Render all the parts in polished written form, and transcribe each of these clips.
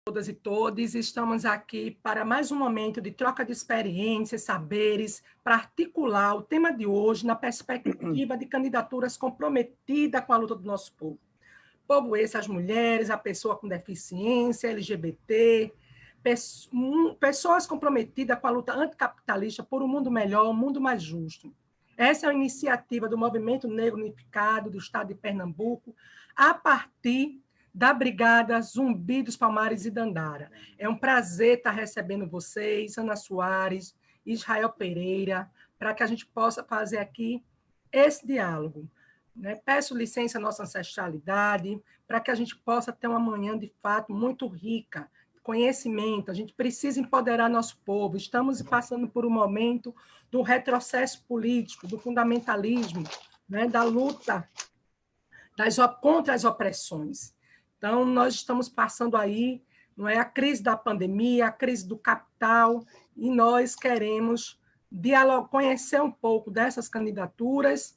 todas e todos, estamos aqui para mais um momento de troca de experiências, saberes, para articular o tema de hoje na perspectiva de candidaturas comprometidas com a luta do nosso povo. Povo esse, as mulheres, a pessoa com deficiência, LGBT, pessoas comprometidas com a luta anticapitalista por um mundo melhor, um mundo mais justo. Essa é a iniciativa do Movimento Negro Unificado do Estado de Pernambuco, a partir da Brigada Zumbi dos Palmares e Dandara. É um prazer estar recebendo vocês, Ana Soares, Israel Pereira, para que a gente possa fazer aqui esse diálogo. Peço licença à nossa ancestralidade, para que a gente possa ter uma manhã, de fato, muito rica, conhecimento. A gente precisa empoderar nosso povo. Estamos passando por um momento do retrocesso político, do fundamentalismo, da luta contra as opressões. Então, nós estamos passando aí, não é, a crise da pandemia, a crise do capital, e nós queremos conhecer um pouco dessas candidaturas,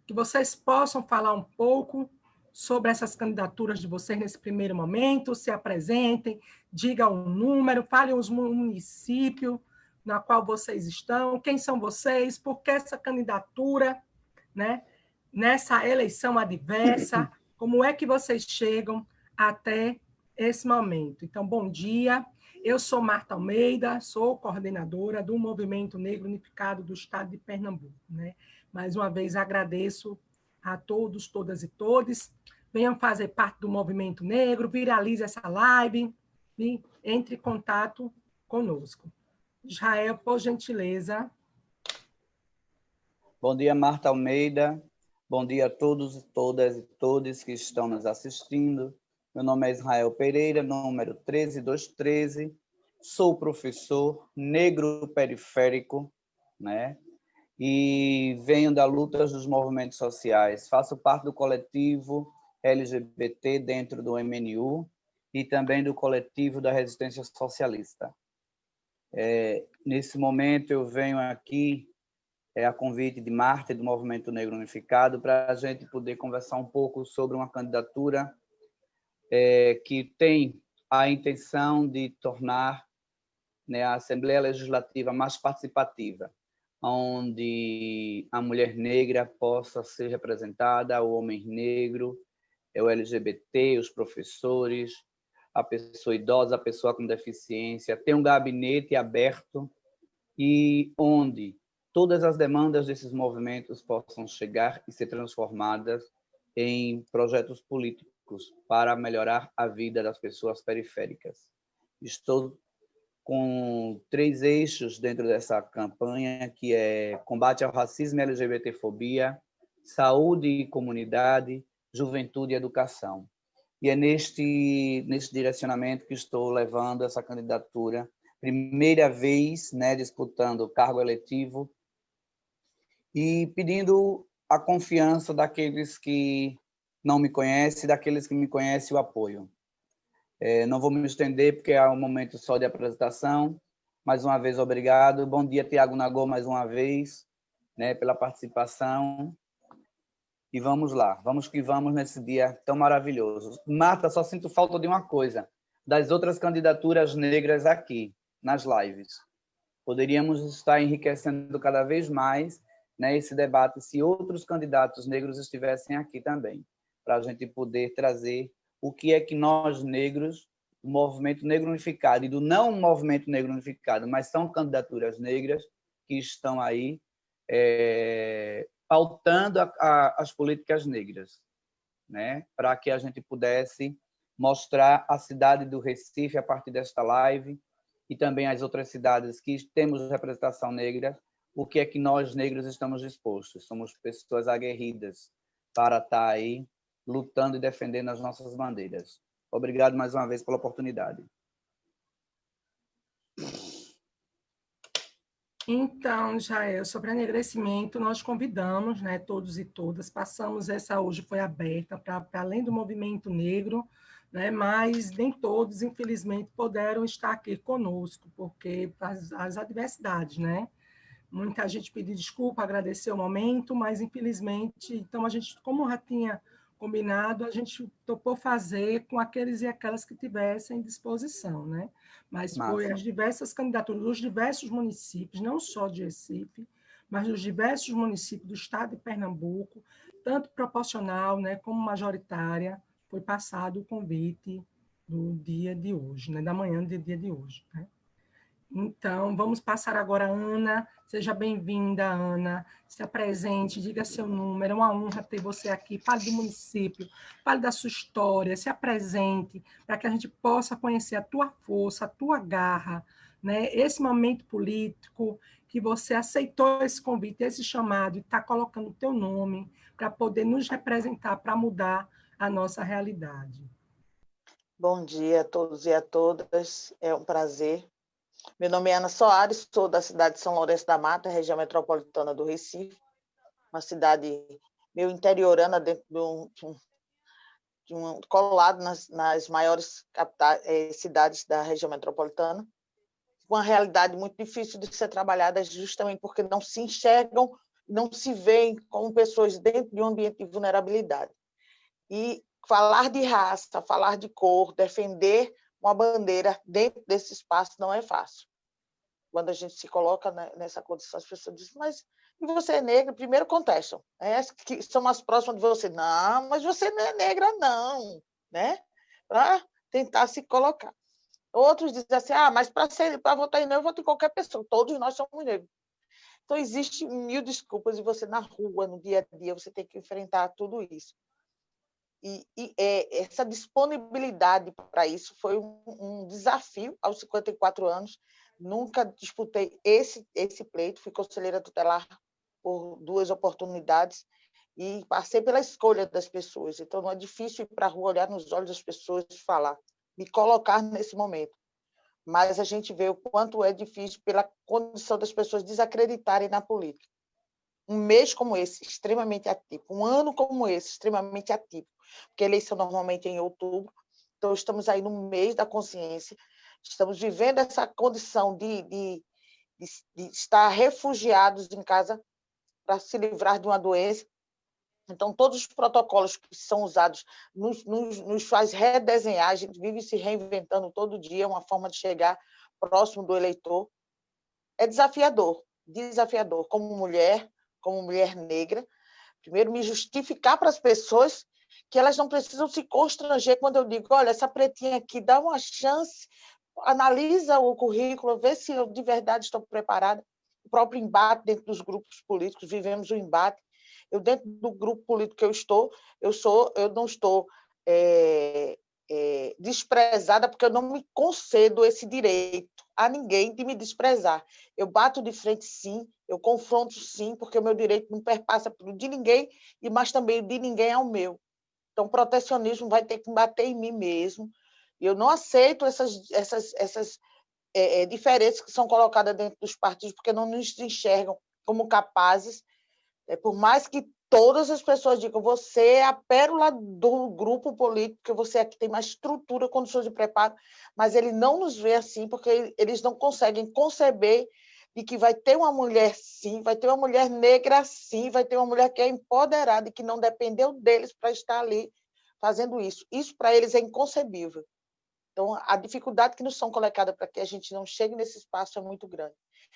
que vocês possam falar um pouco sobre essas candidaturas de vocês nesse primeiro momento, se apresentem, digam um número, falem os municípios na qual vocês estão, quem são vocês, por que essa candidatura, nessa eleição adversa, como é que vocês chegam até esse momento. Então, bom dia, eu sou Marta Almeida, sou coordenadora do Movimento Negro Unificado do Estado de Pernambuco. Mais uma vez, agradeço a todos, todas e todos. Venham fazer parte do Movimento Negro, viralize essa live e entre em contato conosco. Israel, por gentileza. Bom dia, Marta Almeida. Bom dia a todos, todas e todos que estão nos assistindo. Meu nome é Israel Pereira, número 13213. Sou professor negro periférico, e venho da luta dos movimentos sociais. Faço parte do coletivo LGBT dentro do MNU e também do coletivo da Resistência Socialista. Nesse momento, eu venho aqui a convite de Marta e do Movimento Negro Unificado para a gente poder conversar um pouco sobre uma candidatura que tem a intenção de tornar a Assembleia Legislativa mais participativa, onde a mulher negra possa ser representada, o homem negro, o LGBT, os professores, a pessoa idosa, a pessoa com deficiência, ter um gabinete aberto e onde todas as demandas desses movimentos possam chegar e ser transformadas em projetos políticos para melhorar a vida das pessoas periféricas. Estou com 3 eixos dentro dessa campanha, que é combate ao racismo e LGBTfobia, saúde e comunidade, juventude e educação. E é neste direcionamento que estou levando essa candidatura, primeira vez disputando o cargo eletivo, e pedindo a confiança daqueles que não me conhecem, daqueles que me conhecem, o apoio. Não vou me estender, porque é um momento só de apresentação. Mais uma vez, obrigado. Bom dia, Tiago Nagô, mais uma vez, pela participação. E vamos lá, vamos que vamos nesse dia tão maravilhoso. Marta, só sinto falta de uma coisa, das outras candidaturas negras aqui, nas lives. Poderíamos estar enriquecendo cada vez mais esse debate se outros candidatos negros estivessem aqui também, para a gente poder trazer o que é que nós negros, o Movimento Negro Unificado e do não Movimento Negro Unificado, mas são candidaturas negras que estão aí pautando as políticas negras, para que a gente pudesse mostrar a cidade do Recife a partir desta live e também as outras cidades que temos representação negra, o que é que nós negros estamos dispostos. Somos pessoas aguerridas para estar aí lutando e defendendo as nossas bandeiras. Obrigado mais uma vez pela oportunidade. Então, Jael, sobre enegrecimento, nós convidamos, todos e todas, passamos essa hoje foi aberta para além do movimento negro, mas nem todos, infelizmente, puderam estar aqui conosco, porque as adversidades, Muita gente pediu desculpa, agradeceu o momento, mas, infelizmente, então a gente, como já tinha combinado, a gente topou fazer com aqueles e aquelas que tivessem disposição, né? Mas foi Massa. as diversas candidaturas dos diversos municípios, não só de Recife, mas dos diversos municípios do estado de Pernambuco, tanto proporcional, né, como majoritária, foi passado o convite do dia de hoje, né, da manhã do dia de hoje, né? Então, vamos passar agora a Ana. Seja bem-vinda, Ana. Se apresente, diga seu número. É uma honra ter você aqui. Fale do município, fale da sua história, se apresente, para que a gente possa conhecer a tua força, a tua garra, né? Esse momento político que você aceitou esse convite, esse chamado, e está colocando o teu nome para poder nos representar, para mudar a nossa realidade. Bom dia a todos e a todas. É um prazer. Meu nome é Ana Soares, sou da cidade de São Lourenço da Mata, região metropolitana do Recife, uma cidade meio interiorana, dentro colado nas maiores cidades da região metropolitana, uma realidade muito difícil de ser trabalhada, justamente porque não se enxergam, não se veem como pessoas dentro de um ambiente de vulnerabilidade. E falar de raça, falar de cor, defender uma bandeira dentro desse espaço não é fácil. Quando a gente se coloca nessa condição, as pessoas dizem, mas e você é negra? Primeiro contestam, né? Que são mais próximas de você. Não, mas você não é negra, não, né? Para tentar se colocar. Outros dizem assim, mas para votar em negro, eu voto em qualquer pessoa. Todos nós somos negros. Então, existe mil desculpas e você na rua, no dia a dia, você tem que enfrentar tudo isso. Essa disponibilidade para isso foi um desafio aos 54 anos. Nunca disputei esse pleito, fui conselheira tutelar por 2 oportunidades e passei pela escolha das pessoas. Então, não é difícil ir para a rua, olhar nos olhos das pessoas e falar, me colocar nesse momento. Mas a gente vê o quanto é difícil pela condição das pessoas desacreditarem na política. Um mês como esse, extremamente atípico, um ano como esse, extremamente atípico, porque a eleição normalmente é em outubro, então estamos aí no mês da consciência, estamos vivendo essa condição de estar refugiados em casa para se livrar de uma doença. Então, todos os protocolos que são usados nos faz redesenhar, a gente vive se reinventando todo dia, uma forma de chegar próximo do eleitor. É desafiador, como mulher negra, primeiro me justificar para as pessoas que elas não precisam se constranger quando eu digo, olha, essa pretinha aqui, dá uma chance, analisa o currículo, vê se eu de verdade estou preparada. O próprio embate dentro dos grupos políticos, vivemos o embate. Eu, dentro do grupo político que eu não estou desprezada, porque eu não me concedo esse direito a ninguém de me desprezar. Eu bato de frente, sim, eu confronto, sim, porque o meu direito não perpassa pelo de ninguém, mas também o de ninguém é o meu. Então, o protecionismo vai ter que bater em mim mesmo. E eu não aceito essas diferenças que são colocadas dentro dos partidos, porque não nos enxergam como capazes. Por mais que todas as pessoas digam você é a pérola do grupo político, que você aqui tem mais estrutura, condições de preparo, mas ele não nos vê assim, porque eles não conseguem conceber de que vai ter uma mulher sim, vai ter uma mulher negra sim, vai ter uma mulher que é empoderada e que não dependeu deles para estar ali fazendo isso. Isso para eles é inconcebível. Então, a dificuldade que nos são colocadas para que a gente não chegue nesse espaço é muito grande.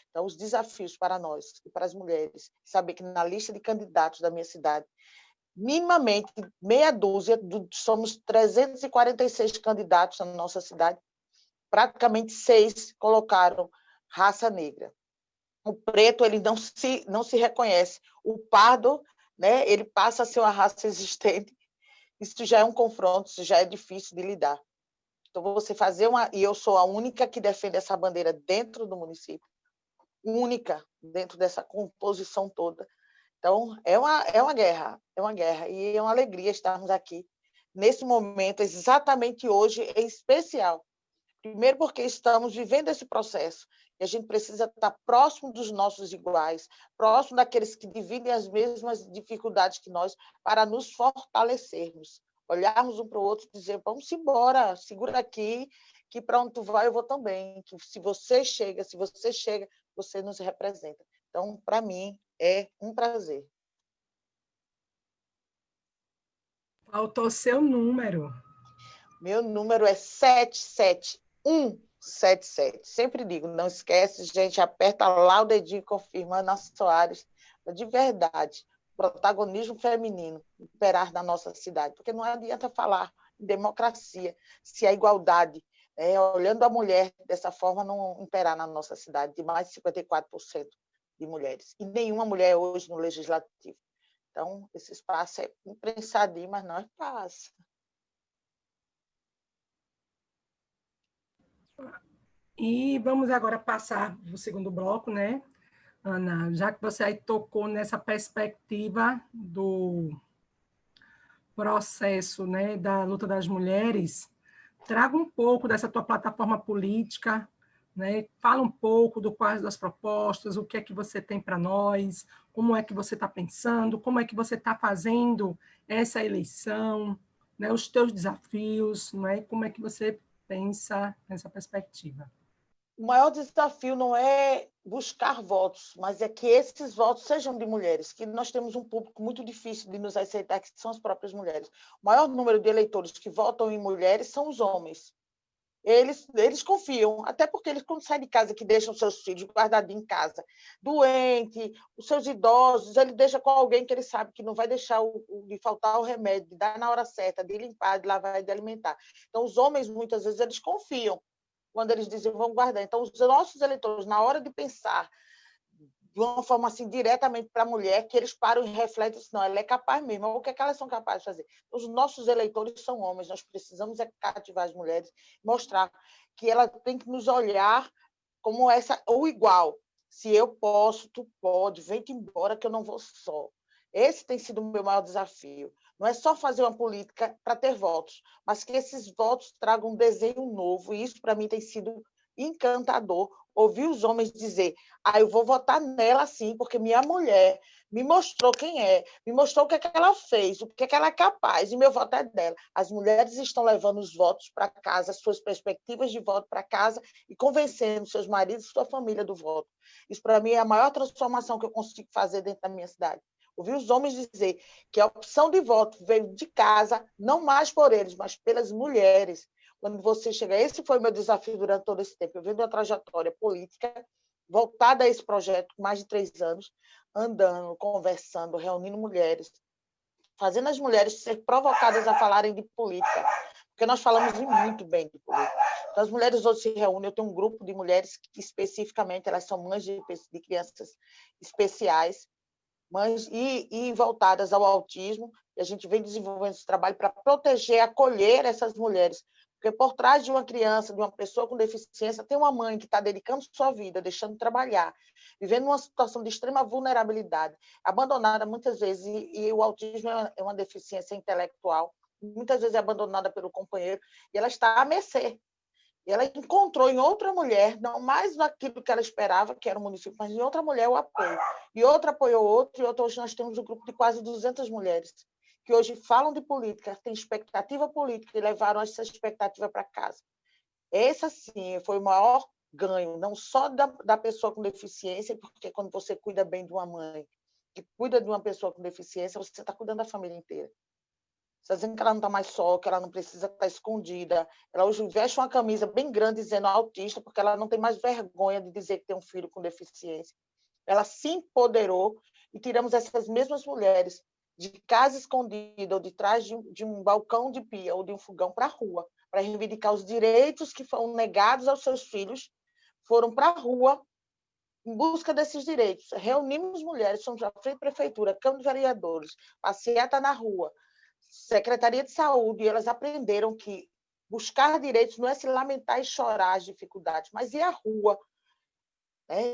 Então, os desafios para nós e para as mulheres, saber que na lista de candidatos da minha cidade, minimamente meia dúzia, somos 346 candidatos na nossa cidade, praticamente 6 colocaram raça negra. O preto ele não se reconhece. O pardo, né, ele passa a ser uma raça existente. Isso já é um confronto, isso já é difícil de lidar. Então, você fazer e eu sou a única que defende essa bandeira dentro do município, única dentro dessa composição toda. Então, é uma guerra, e é uma alegria estarmos aqui nesse momento, exatamente hoje, em especial. Primeiro porque estamos vivendo esse processo e a gente precisa estar próximo dos nossos iguais, próximo daqueles que dividem as mesmas dificuldades que nós, para nos fortalecermos, olharmos um para o outro e dizer, vamos embora, segura aqui, que para onde tu vai eu vou também, que se você chega, você nos representa. Então, para mim, é um prazer. Faltou seu número. Meu número é 77177. Sempre digo, não esquece, gente, aperta lá o dedinho, confirma, Ana Soares, de verdade, protagonismo feminino imperar na nossa cidade, porque não adianta falar em democracia se a igualdade, olhando a mulher dessa forma, não imperar na nossa cidade, de mais de 54% de mulheres, e nenhuma mulher hoje no legislativo. Então, esse espaço é imprensadinho, mas não passa. E vamos agora passar para o segundo bloco, né, Ana? Já que você aí tocou nessa perspectiva do processo, né, da luta das mulheres, traga um pouco dessa tua plataforma política, né? Fala um pouco do quais das propostas, o que é que você tem para nós, como é que você está pensando, como é que você está fazendo essa eleição, né? Os teus desafios, né? Como é que você pensa nessa perspectiva? O maior desafio não é buscar votos, mas é que esses votos sejam de mulheres, que nós temos um público muito difícil de nos aceitar, que são as próprias mulheres. O maior número de eleitores que votam em mulheres são os homens. Eles confiam, até porque eles, quando saem de casa, que deixam seus filhos guardados em casa, doente, os seus idosos, ele deixa com alguém que ele sabe que não vai deixar de faltar o remédio, de dar na hora certa, de limpar, de lavar e de alimentar. Então, os homens, muitas vezes, eles confiam quando eles dizem vamos guardar. Então, os nossos eleitores, na hora de pensar de uma forma assim, diretamente para a mulher, que eles param e refletem, não, ela é capaz mesmo, o que é que elas são capazes de fazer? Os nossos eleitores são homens, nós precisamos cativar as mulheres, mostrar que ela tem que nos olhar como essa, ou igual. Se eu posso, tu pode, vem-te embora que eu não vou só. Esse tem sido o meu maior desafio. Não é só fazer uma política para ter votos, mas que esses votos tragam um desenho novo, e isso, para mim, tem sido encantador, ouvir os homens dizer, eu vou votar nela sim, porque minha mulher me mostrou quem é, me mostrou o que é que ela fez, o que é que ela é capaz, e meu voto é dela. As mulheres estão levando os votos para casa, as suas perspectivas de voto para casa, e convencendo seus maridos e sua família do voto. Isso, para mim, é a maior transformação que eu consigo fazer dentro da minha cidade. Ouvir os homens dizer que a opção de voto veio de casa, não mais por eles, mas pelas mulheres. Quando você chega, esse foi o meu desafio durante todo esse tempo. Eu venho de uma trajetória política voltada a esse projeto, mais de 3 anos, andando, conversando, reunindo mulheres, fazendo as mulheres ser provocadas a falarem de política, porque nós falamos muito bem de política. Então, as mulheres hoje se reúnem, eu tenho um grupo de mulheres que especificamente elas são mães de crianças especiais, mães e voltadas ao autismo, e a gente vem desenvolvendo esse trabalho para proteger, acolher essas mulheres, porque por trás de uma criança, de uma pessoa com deficiência, tem uma mãe que está dedicando sua vida, deixando de trabalhar, vivendo uma situação de extrema vulnerabilidade, abandonada muitas vezes, e o autismo é uma deficiência intelectual, muitas vezes é abandonada pelo companheiro, e ela está à mercê. E ela encontrou em outra mulher, não mais naquilo que ela esperava, que era o município, mas em outra mulher o apoio. E outra apoiou outro, e outra, hoje nós temos um grupo de quase 200 mulheres que hoje falam de política, têm expectativa política e levaram essa expectativa para casa. Esse, assim, foi o maior ganho, não só da pessoa com deficiência, porque quando você cuida bem de uma mãe que cuida de uma pessoa com deficiência, você está cuidando da família inteira. Você está dizendo que ela não está mais só, que ela não precisa estar escondida. Ela hoje veste uma camisa bem grande dizendo autista, porque ela não tem mais vergonha de dizer que tem um filho com deficiência. Ela se empoderou e tiramos essas mesmas mulheres de casa escondida ou de trás de um balcão de pia ou de um fogão para a rua, para reivindicar os direitos que foram negados aos seus filhos, foram para a rua em busca desses direitos. Reunimos mulheres, somos a frente prefeitura, Câmara de Vereadores, passeata na rua, Secretaria de Saúde, e elas aprenderam que buscar direitos não é se lamentar e chorar as dificuldades, mas ir à rua,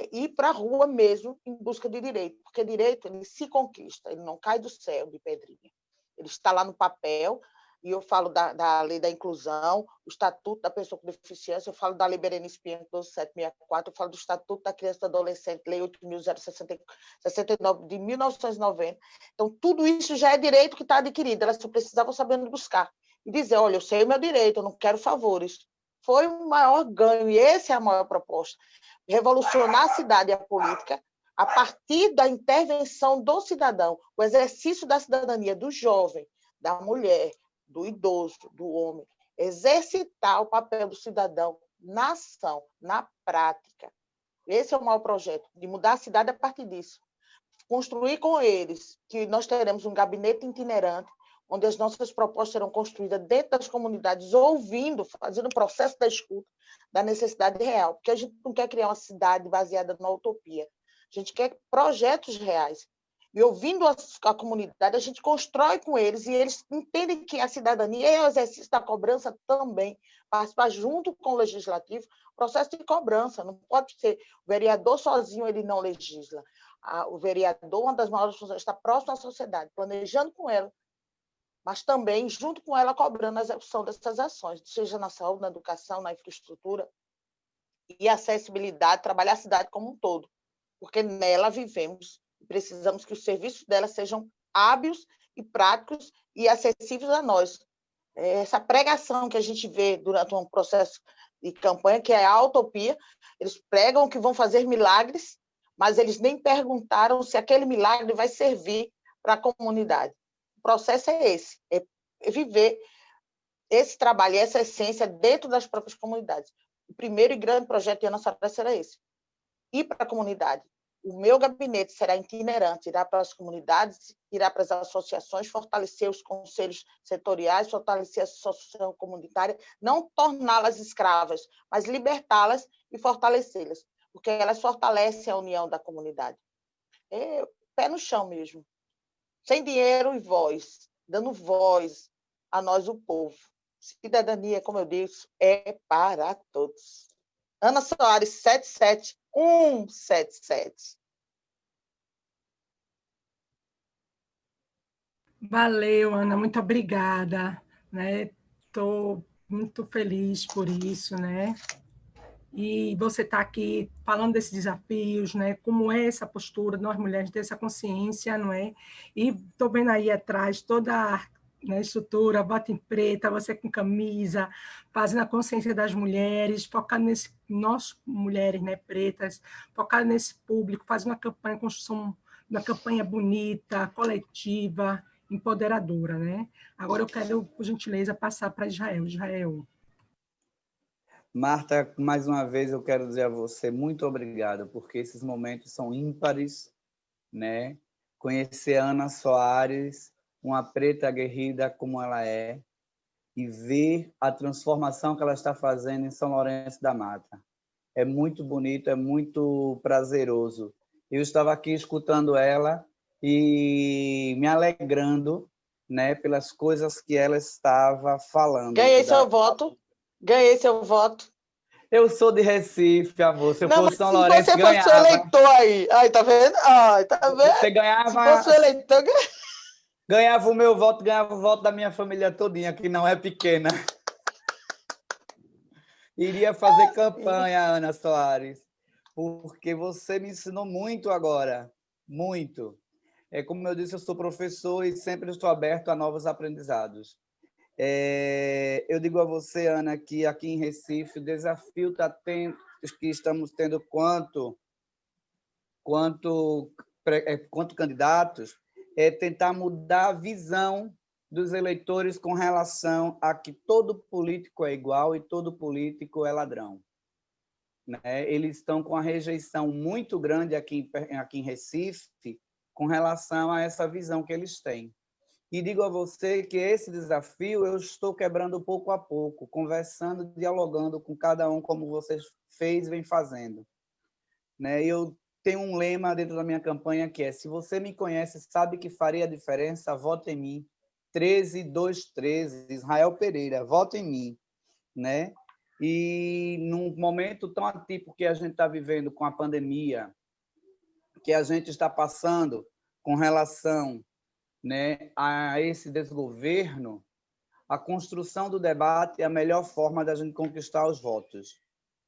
ir para a rua mesmo em busca de direito, porque direito ele se conquista, ele não cai do céu de pedrinha. Ele está lá no papel, e eu falo da lei da inclusão, o Estatuto da Pessoa com Deficiência, eu falo da Lei Berenice Pinheiro 12764, eu falo do Estatuto da Criança e do Adolescente, Lei 8.069 de 1990. Então, tudo isso já é direito que está adquirido, elas só precisavam saber onde buscar. E dizer, olha, eu sei o meu direito, eu não quero favores. Foi o maior ganho, e essa é a maior proposta. Revolucionar a cidade e a política a partir da intervenção do cidadão, o exercício da cidadania, do jovem, da mulher, do idoso, do homem, exercitar o papel do cidadão na ação, na prática. Esse é o maior projeto, de mudar a cidade a partir disso. Construir com eles, que nós teremos um gabinete itinerante, onde as nossas propostas serão construídas dentro das comunidades, ouvindo, fazendo o processo da escuta da necessidade real, porque a gente não quer criar uma cidade baseada na utopia, a gente quer projetos reais. E ouvindo a comunidade, a gente constrói com eles, e eles entendem que a cidadania é o exercício da cobrança também, participar junto com o legislativo, processo de cobrança, não pode ser o vereador sozinho, ele não legisla. O vereador, uma das maiores funções, está próximo à sociedade, planejando com ela, mas também, junto com ela, cobrando a execução dessas ações, seja na saúde, na educação, na infraestrutura e acessibilidade, trabalhar a cidade como um todo, porque nela vivemos e precisamos que os serviços dela sejam hábeis e práticos e acessíveis a nós. Essa pregação que a gente vê durante um processo de campanha, que é a utopia, eles pregam que vão fazer milagres, mas eles nem perguntaram se aquele milagre vai servir para a comunidade. O processo é esse, é viver esse trabalho, essa essência dentro das próprias comunidades. O primeiro e grande projeto de Ana Soares será esse, ir para a comunidade. O meu gabinete será itinerante, irá para as comunidades, irá para as associações, fortalecer os conselhos setoriais, fortalecer a associação comunitária, não torná-las escravas, mas libertá-las e fortalecê-las, porque elas fortalecem a união da comunidade. É pé no chão mesmo. Sem dinheiro e voz, dando voz a nós, o povo. Cidadania, como eu disse, é para todos. Ana Soares, 77177. Valeu, Ana, muito obrigada. Estou muito feliz por isso, né? E você está aqui falando desses desafios, né? Como é essa postura de nós mulheres, ter essa consciência, não é? E estou vendo aí atrás toda a estrutura, bota em preta, você com camisa, fazendo a consciência das mulheres, focado nesse, nós mulheres, né, pretas, focado nesse público, fazendo uma campanha, construção, uma campanha bonita, coletiva, empoderadora, né? Agora eu quero, por gentileza, passar para Israel. Israel. Marta, mais uma vez eu quero dizer a você muito obrigado, porque esses momentos são ímpares, né? Conhecer a Ana Soares, uma preta aguerrida como ela é, e ver a transformação que ela está fazendo em São Lourenço da Mata. É muito bonito, é muito prazeroso. Eu estava aqui escutando ela e me alegrando, né, pelas coisas que ela estava falando. Ganhei seu voto. Ganhei seu voto. Eu sou de Recife, amor. Se eu fosse São Lourenço, se você fosse o eleitor aí. Ai, tá vendo? Ai, tá vendo? Você ganhava... Se fosse o eleitor... Ganhava o meu voto, ganhava o voto da minha família todinha, que não é pequena. Iria fazer campanha, Ana Soares, porque você me ensinou muito agora. Muito. Como eu disse, eu sou professor e sempre estou aberto a novos aprendizados. Eu digo a você, Ana, que aqui em Recife o desafio que estamos tendo quanto candidatos é tentar mudar a visão dos eleitores com relação a que todo político é igual e todo político é ladrão. Né? Eles estão com a rejeição muito grande aqui em Recife com relação a essa visão que eles têm. E digo a você que esse desafio eu estou quebrando pouco a pouco, conversando, dialogando com cada um, como você fez e vem fazendo. Né? Eu tenho um lema dentro da minha campanha que é: se você me conhece, sabe que faria a diferença, vote em mim. 13213, Israel Pereira, vote em mim. Né? E num momento tão atípico que a gente está vivendo com a pandemia, que a gente está passando com relação, né, a esse desgoverno, a construção do debate é a melhor forma da gente conquistar os votos.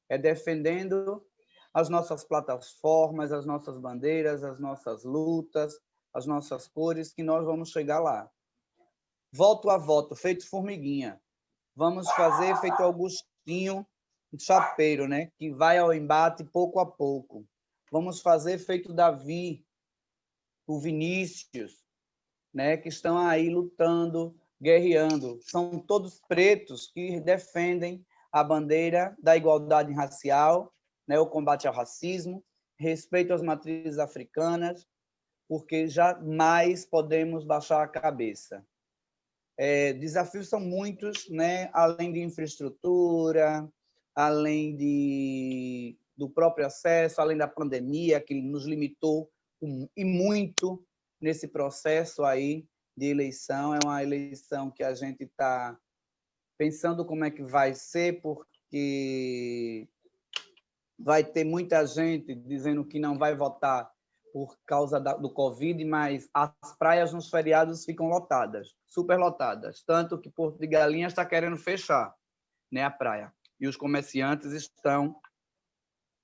É defendendo as nossas plataformas, as nossas bandeiras, as nossas lutas, as nossas cores, que nós vamos chegar lá. Voto a voto, feito formiguinha. Vamos fazer feito Augustinho Chapeiro, né, que vai ao embate pouco a pouco. Vamos fazer feito Davi, o Vinícius, né, que estão aí lutando guerreando. São todos pretos que defendem a bandeira da igualdade racial, né, o combate ao racismo, respeito às matrizes africanas, porque jamais podemos baixar a cabeça. Desafios são muitos, né, além de infraestrutura, além do próprio acesso, além da pandemia, que nos limitou e muito nesse processo aí de eleição. É uma eleição que a gente está pensando como é que vai ser, porque vai ter muita gente dizendo que não vai votar por causa do Covid, mas as praias nos feriados ficam lotadas, superlotadas, tanto que Porto de Galinhas está querendo fechar, né, a praia. E os comerciantes estão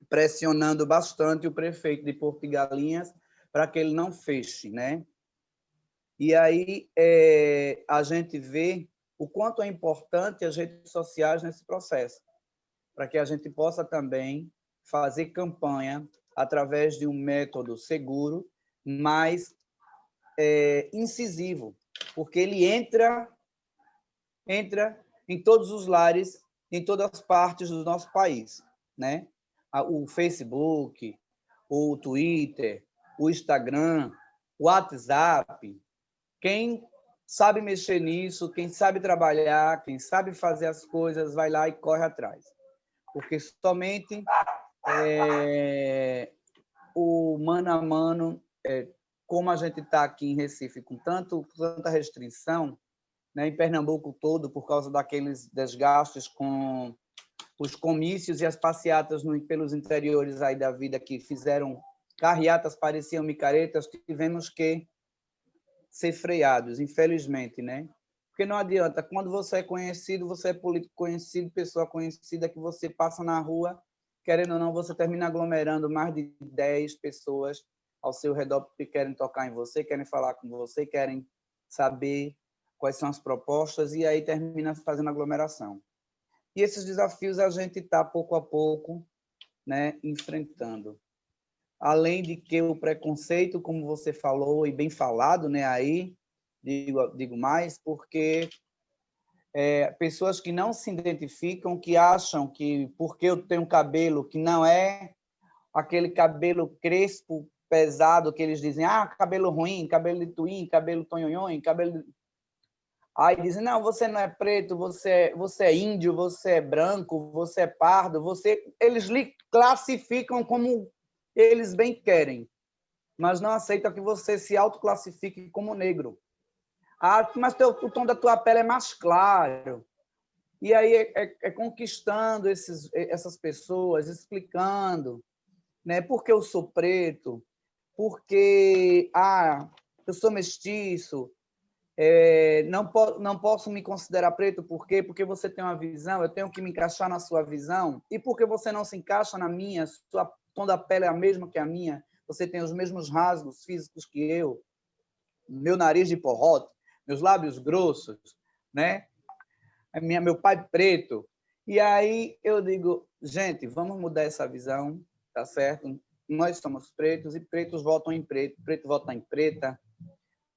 pressionando bastante o prefeito de Porto de Galinhas para que ele não feche, né? E aí a gente vê o quanto é importante as redes sociais nesse processo, para que a gente possa também fazer campanha através de um método seguro, mas incisivo, porque ele entra em todos os lares, em todas as partes do nosso país, né? O Facebook, o Twitter, o Instagram, o WhatsApp. Quem sabe mexer nisso, quem sabe trabalhar, quem sabe fazer as coisas, vai lá e corre atrás. Porque somente o mano a mano, como a gente está aqui em Recife com tanta restrição, né, em Pernambuco todo, por causa daqueles desgastes com os comícios e as passeatas pelos interiores aí da vida que fizeram carreatas, pareciam micaretas, tivemos que ser freados, infelizmente, né? Porque não adianta, quando você é conhecido, você é político conhecido, pessoa conhecida, que você passa na rua, querendo ou não, você termina aglomerando mais de 10 pessoas ao seu redor que querem tocar em você, querem falar com você, querem saber quais são as propostas, e aí termina fazendo aglomeração. E esses desafios a gente está, pouco a pouco, né, enfrentando. Além de que o preconceito, como você falou, e bem falado, né, aí, digo mais, porque pessoas que não se identificam, que acham que porque eu tenho cabelo que não é aquele cabelo crespo, pesado, que eles dizem, cabelo ruim, cabelo de twin, cabelo tonhonhon, cabelo... Aí dizem, não, você não é preto, você é índio, você é branco, você é pardo, eles lhe classificam como eles bem querem, mas não aceitam que você se autoclassifique como negro. Mas o tom da tua pele é mais claro. E aí conquistando essas pessoas, explicando, né, por que eu sou preto, porque eu sou mestiço, não posso me considerar preto, por quê? Porque você tem uma visão, eu tenho que me encaixar na sua visão, e porque você não se encaixa na minha, sua tom da pele é a mesma que a minha, você tem os mesmos rasgos físicos que eu, meu nariz de porrote, meus lábios grossos, né? Meu pai preto. E aí eu digo, gente, vamos mudar essa visão, tá certo? Nós somos pretos e pretos votam em preto, preto vota em preta,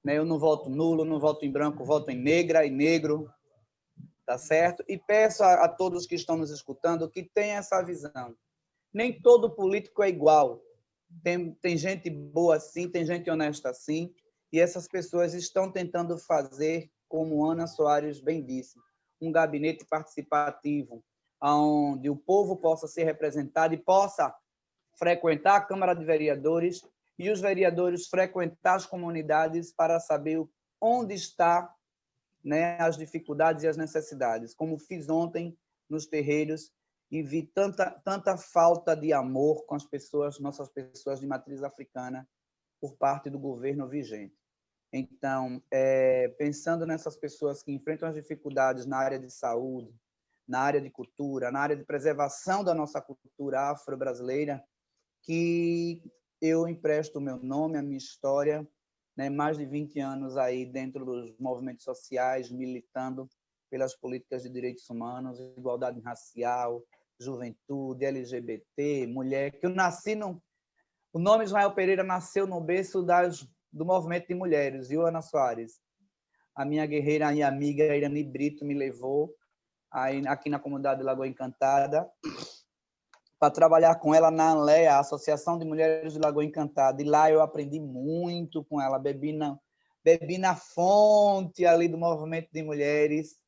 né? Eu não voto nulo, não voto em branco, voto em negra e negro, tá certo? E peço a todos que estão nos escutando que tenham essa visão. Nem todo político é igual. Tem gente boa assim, tem gente honesta assim, e essas pessoas estão tentando fazer, como Ana Soares bem disse, um gabinete participativo, onde o povo possa ser representado e possa frequentar a Câmara de Vereadores e os vereadores frequentar as comunidades para saber onde está, né, as dificuldades e as necessidades, como fiz ontem nos terreiros, e vi tanta falta de amor com as pessoas, nossas pessoas de matriz africana, por parte do governo vigente. Então, pensando nessas pessoas que enfrentam as dificuldades na área de saúde, na área de cultura, na área de preservação da nossa cultura afro-brasileira, que eu empresto o meu nome, a minha história, né, mais de 20 anos aí dentro dos movimentos sociais, militando pelas políticas de direitos humanos, igualdade racial, juventude, LGBT, mulher, que eu nasci o nome Israel Pereira nasceu no berço do movimento de mulheres, viu, Ana Soares? a minha guerreira e amiga Irani Brito me levou aí, aqui na comunidade Lagoa Encantada para trabalhar com ela na ANLEA, a Associação de Mulheres de Lagoa Encantada. E lá eu aprendi muito com ela, bebi na fonte ali do movimento de mulheres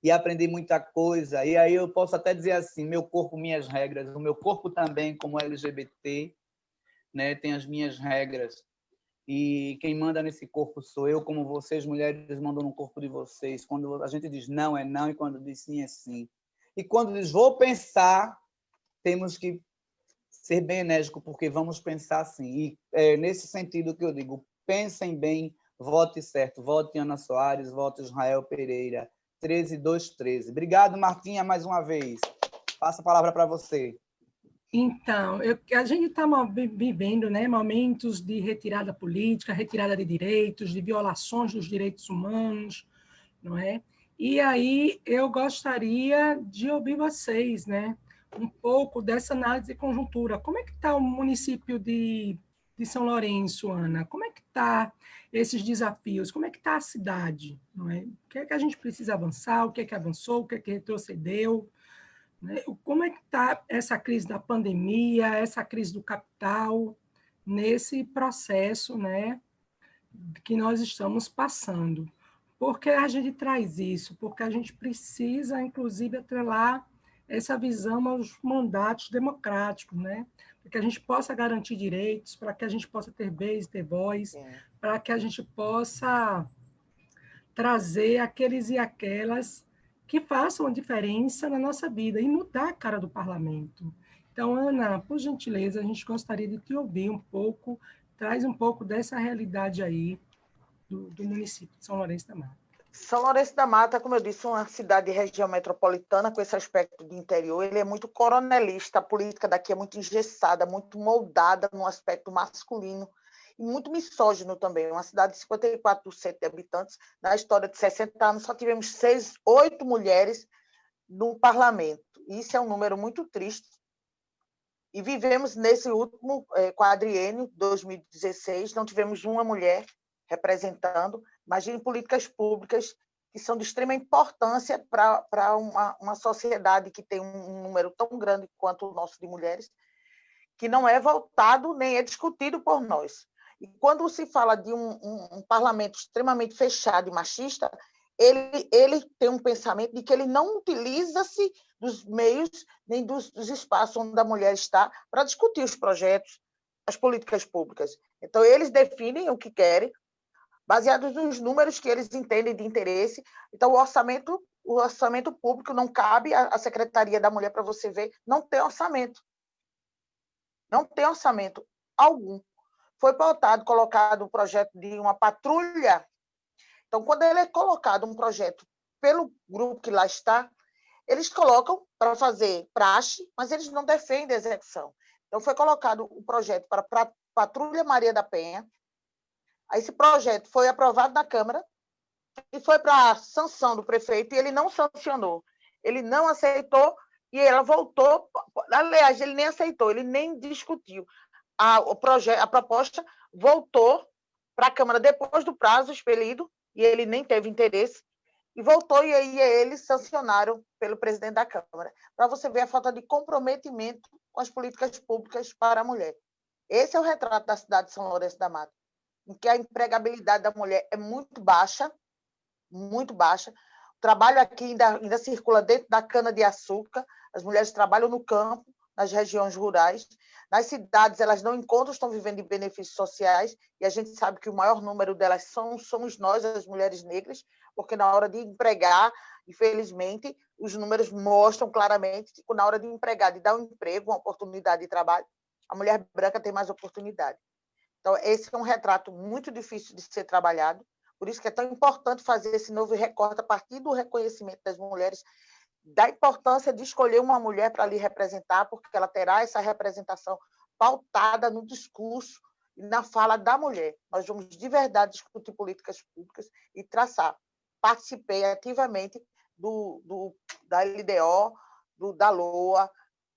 e aprendi muita coisa. E aí eu posso até dizer assim, meu corpo, minhas regras. O meu corpo também, como LGBT, né, tem as minhas regras. E quem manda nesse corpo sou eu, como vocês, mulheres, mandam no corpo de vocês. Quando a gente diz não, é não, e quando diz sim, é sim. E quando diz vou pensar, temos que ser bem enérgico, porque vamos pensar assim. E é nesse sentido que eu digo, pensem bem, vote certo, vote Ana Soares, vote Israel Pereira, 13213. Obrigado, Martinha, mais uma vez. Passo a palavra para você. Então, a gente está vivendo, né, momentos de retirada política, retirada de direitos, de violações dos direitos humanos, não é? E aí eu gostaria de ouvir vocês, né, um pouco dessa análise de conjuntura. Como é que está o município de São Lourenço, Ana? Como é que está esses desafios? Como é que está a cidade? Não é? O que é que a gente precisa avançar? O que é que avançou? O que é que retrocedeu? Né? Como é que está essa crise da pandemia, essa crise do capital, nesse processo, né, que nós estamos passando? Por que a gente traz isso? Porque a gente precisa, inclusive, atrelar essa visão aos mandatos democráticos, né? Para que a gente possa garantir direitos, para que a gente possa ter vez, ter voz, para que a gente possa trazer aqueles e aquelas que façam a diferença na nossa vida e mudar a cara do parlamento. Então, Ana, por gentileza, a gente gostaria de te ouvir um pouco, traz um pouco dessa realidade aí do município de São Lourenço da Mata. São Lourenço da Mata, como eu disse, uma cidade de região metropolitana com esse aspecto de interior, ele é muito coronelista, a política daqui é muito engessada, muito moldada no aspecto masculino e muito misógino também. Uma cidade de 54% de habitantes, na história de 60 anos só tivemos 8 mulheres no parlamento. Isso é um número muito triste. E vivemos nesse último quadriênio, 2016, não tivemos uma mulher representando. Imagine políticas públicas que são de extrema importância para uma sociedade que tem um número tão grande quanto o nosso de mulheres, que não é voltado nem é discutido por nós. E quando se fala de um parlamento extremamente fechado e machista, ele tem um pensamento de que ele não utiliza-se dos meios nem dos espaços onde a mulher está para discutir os projetos, as políticas públicas. Então, eles definem o que querem, baseados nos números que eles entendem de interesse. Então, o orçamento público não cabe à Secretaria da Mulher, para você ver, não tem orçamento. Não tem orçamento algum. Foi colocado um projeto de uma patrulha. Então, quando ele é colocado um projeto pelo grupo que lá está, eles colocam para fazer praxe, mas eles não defendem a execução. Então, foi colocado o projeto para a Patrulha Maria da Penha. Aí, esse projeto foi aprovado na Câmara e foi para a sanção do prefeito, e ele não sancionou. Ele não aceitou e ela voltou. Aliás, ele nem aceitou, ele nem discutiu. A proposta voltou para a Câmara depois do prazo expelido, e ele nem teve interesse, e voltou, e aí eles sancionaram pelo presidente da Câmara, para você ver a falta de comprometimento com as políticas públicas para a mulher. Esse é o retrato da cidade de São Lourenço da Mata, em que a empregabilidade da mulher é muito baixa, muito baixa. O trabalho aqui ainda circula dentro da cana-de-açúcar, as mulheres trabalham no campo, nas regiões rurais. Nas cidades, elas não encontram, estão vivendo de benefícios sociais, e a gente sabe que o maior número delas somos nós, as mulheres negras, porque na hora de empregar, infelizmente, os números mostram claramente que na hora de empregar, de dar um emprego, uma oportunidade de trabalho, a mulher branca tem mais oportunidade. Então, esse é um retrato muito difícil de ser trabalhado, por isso que é tão importante fazer esse novo recorte a partir do reconhecimento das mulheres, da importância de escolher uma mulher para lhe representar, porque ela terá essa representação pautada no discurso e na fala da mulher. Nós vamos, de verdade, discutir políticas públicas e traçar. Participei ativamente da LDO, da LOA,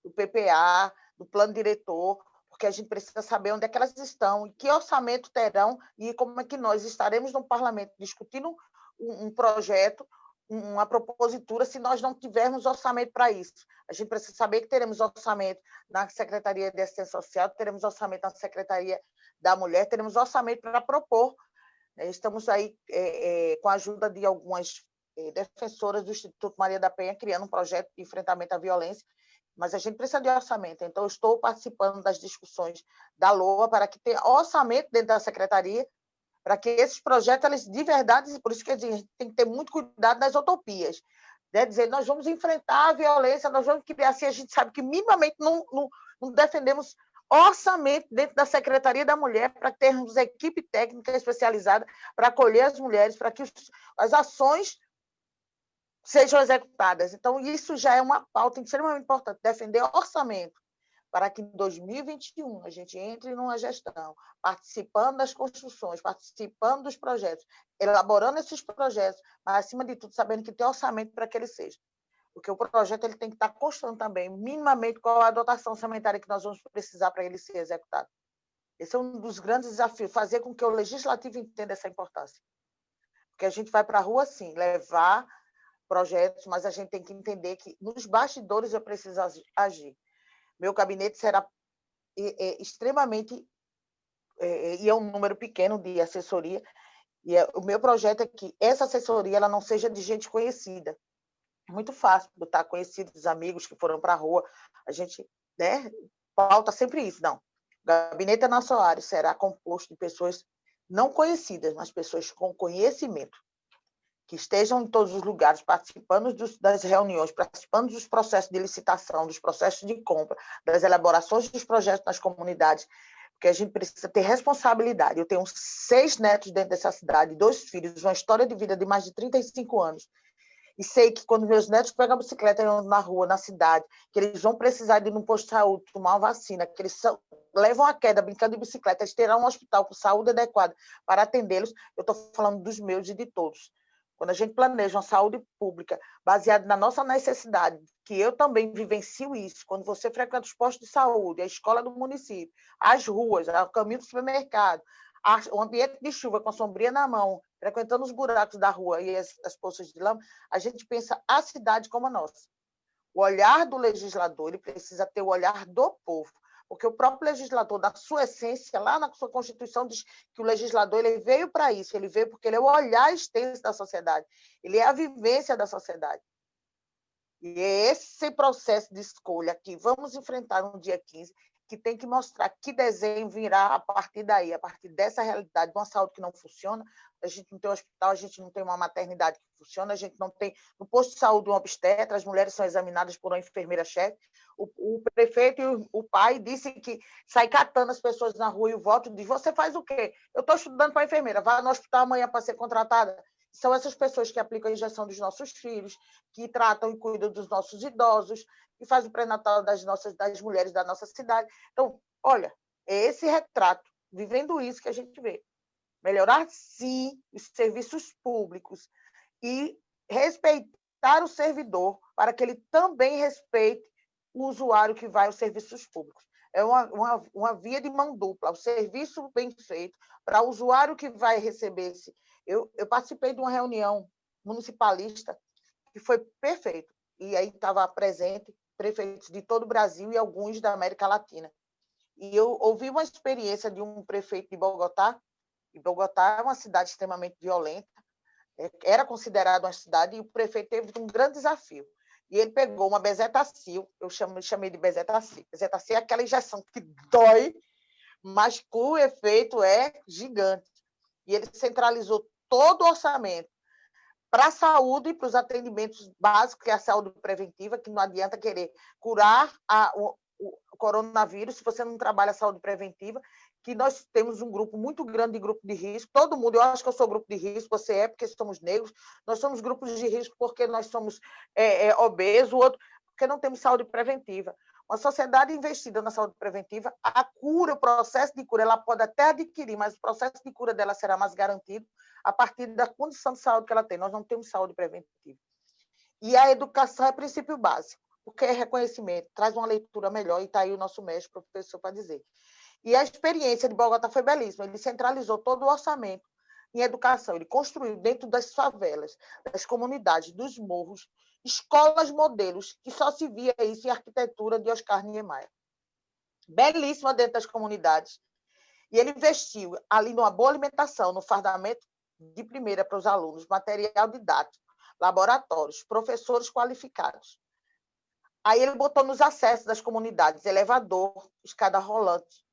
do PPA, do plano diretor, porque a gente precisa saber onde é que elas estão, e que orçamento terão, e como é que nós estaremos no parlamento discutindo um projeto, uma propositura, se nós não tivermos orçamento para isso. A gente precisa saber que teremos orçamento na Secretaria de Assistência Social, teremos orçamento na Secretaria da Mulher, teremos orçamento para propor. Estamos aí com a ajuda de algumas defensoras do Instituto Maria da Penha, criando um projeto de enfrentamento à violência, mas a gente precisa de orçamento. Então, eu estou participando das discussões da LOA para que tenha orçamento dentro da Secretaria, para que esses projetos, eles, de verdade, por isso que a gente tem que ter muito cuidado nas utopias, né? Dizer, nós vamos enfrentar a violência, nós vamos criar assim, a gente sabe que minimamente não defendemos orçamento dentro da Secretaria da Mulher para termos equipe técnica especializada para acolher as mulheres, para que as ações sejam executadas. Então, isso já é uma pauta extremamente importante, defender orçamento, para que em 2021 a gente entre numa gestão, participando das construções, participando dos projetos, elaborando esses projetos, mas, acima de tudo, sabendo que tem orçamento para que ele seja. Porque o projeto ele tem que estar constando também, minimamente, qual a dotação orçamentária que nós vamos precisar para ele ser executado. Esse é um dos grandes desafios, fazer com que o legislativo entenda essa importância. Porque a gente vai para a rua, sim, levar projetos, mas a gente tem que entender que nos bastidores eu preciso agir. Meu gabinete será extremamente... e é um número pequeno de assessoria, e o meu projeto é que essa assessoria ela não seja de gente conhecida. É muito fácil botar conhecidos, amigos que foram para a rua, a gente, né, pauta sempre isso. Não, o gabinete Anasoares será composto de pessoas não conhecidas, mas pessoas com conhecimento, que estejam em todos os lugares, participando das reuniões, participando dos processos de licitação, dos processos de compra, das elaborações dos projetos nas comunidades, porque a gente precisa ter responsabilidade. Eu tenho 6 netos dentro dessa cidade, 2 filhos, uma história de vida de mais de 35 anos, e sei que quando meus netos pegam a bicicleta e andam na rua, na cidade, que eles vão precisar de ir num posto de saúde, tomar uma vacina, que eles levam a queda brincando de bicicleta, eles terão um hospital com saúde adequada para atendê-los. Eu estou falando dos meus e de todos. Quando a gente planeja uma saúde pública baseada na nossa necessidade, que eu também vivencio isso, quando você frequenta os postos de saúde, a escola do município, as ruas, o caminho do supermercado, o ambiente de chuva com a sombrinha na mão, frequentando os buracos da rua e as poças de lama, a gente pensa a cidade como a nossa. O olhar do legislador ele precisa ter o olhar do povo, porque o próprio legislador, na sua essência, lá na sua Constituição, diz que o legislador ele veio para isso, ele veio porque ele é o olhar extenso da sociedade, ele é a vivência da sociedade. E é esse processo de escolha que vamos enfrentar no dia 15, que tem que mostrar que desenho virá a partir daí, a partir dessa realidade de uma saúde que não funciona. A gente não tem um hospital, a gente não tem uma maternidade que funciona, a gente não tem no posto de saúde um obstetra, as mulheres são examinadas por uma enfermeira-chefe. O prefeito e o pai disse que sai catando as pessoas na rua e o voto diz, você faz o quê? Eu estou estudando para enfermeira, vai no hospital amanhã para ser contratada. São essas pessoas que aplicam a injeção dos nossos filhos, que tratam e cuidam dos nossos idosos, que fazem o pré-natal das mulheres da nossa cidade. Então, olha, é esse retrato, vivendo isso que a gente vê. Melhorar, sim, os serviços públicos e respeitar o servidor para que ele também respeite o usuário que vai aos serviços públicos. É uma via de mão dupla, o serviço bem feito para o usuário que vai receber esse. Eu participei de uma reunião municipalista que foi perfeito, e aí estava presente prefeitos de todo o Brasil e alguns da América Latina. E eu ouvi uma experiência de um prefeito de Bogotá, e Bogotá é uma cidade extremamente violenta, era considerada uma cidade, e o prefeito teve um grande desafio. E ele pegou uma bezetacil, eu chamei de bezetacil. Bezetacil é aquela injeção que dói, mas o efeito é gigante. E ele centralizou todo o orçamento para a saúde e para os atendimentos básicos, que é a saúde preventiva, que não adianta querer curar o coronavírus se você não trabalha a saúde preventiva, que nós temos um grupo muito grande de grupo de risco, todo mundo, eu acho que eu sou grupo de risco, você é porque somos negros, nós somos grupos de risco porque nós somos obesos, o outro porque não temos saúde preventiva. Uma sociedade investida na saúde preventiva, a cura, o processo de cura, ela pode até adquirir, mas o processo de cura dela será mais garantido a partir da condição de saúde que ela tem. Nós não temos saúde preventiva. E a educação é princípio básico, porque é reconhecimento, traz uma leitura melhor, e está aí o nosso mestre, professor, para dizer. E a experiência de Bogotá foi belíssima, ele centralizou todo o orçamento em educação. Ele construiu dentro das favelas, das comunidades, dos morros, escolas modelos, que só se via isso em arquitetura de Oscar Niemeyer. Belíssima dentro das comunidades. E ele investiu ali numa boa alimentação, no fardamento de primeira para os alunos, material didático, laboratórios, professores qualificados. Aí ele botou nos acessos das comunidades elevador, escada rolante,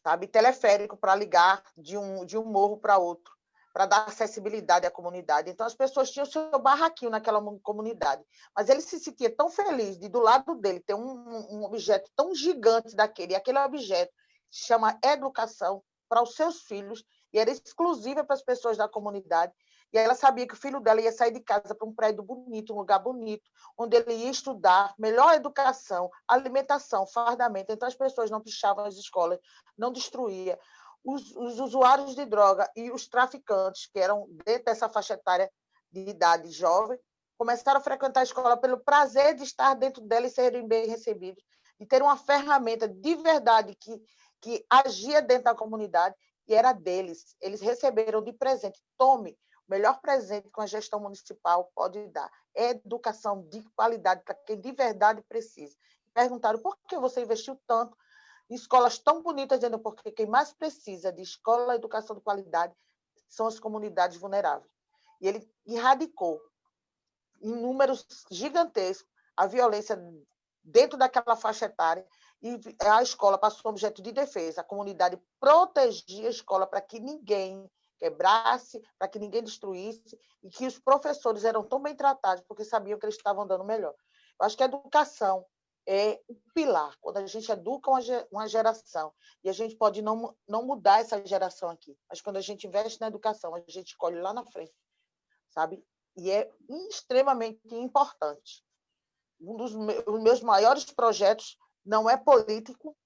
sabe, teleférico para ligar de um morro para outro, para dar acessibilidade à comunidade. Então, as pessoas tinham o seu barraquinho naquela comunidade. Mas ele se sentia tão feliz de, do lado dele, ter um objeto tão gigante daquele, e aquele objeto se chama educação para os seus filhos, e era exclusiva para as pessoas da comunidade. E ela sabia que o filho dela ia sair de casa para um prédio bonito, um lugar bonito, onde ele ia estudar, melhor educação, alimentação, fardamento. Então, as pessoas não pichavam as escolas, não destruía. Os usuários de droga e os traficantes, que eram dentro dessa faixa etária de idade jovem, começaram a frequentar a escola pelo prazer de estar dentro dela e serem bem recebidos, de ter uma ferramenta de verdade que agia dentro da comunidade e era deles. Eles receberam de presente. Tome, o melhor presente que uma gestão municipal pode dar é educação de qualidade para quem de verdade precisa. Perguntaram por que você investiu tanto em escolas tão bonitas, dizendo porque quem mais precisa de escola e educação de qualidade são as comunidades vulneráveis. E ele erradicou em números gigantescos a violência dentro daquela faixa etária, e a escola passou um objeto de defesa. A comunidade protegia a escola para que ninguém quebrasse, para que ninguém destruísse, e que os professores eram tão bem tratados porque sabiam que eles estavam dando melhor. Eu acho que a educação é o pilar. Quando a gente educa uma geração, e a gente pode não mudar essa geração aqui, mas quando a gente investe na educação, a gente colhe lá na frente, sabe? E é extremamente importante. Um dos meus maiores projetos não é político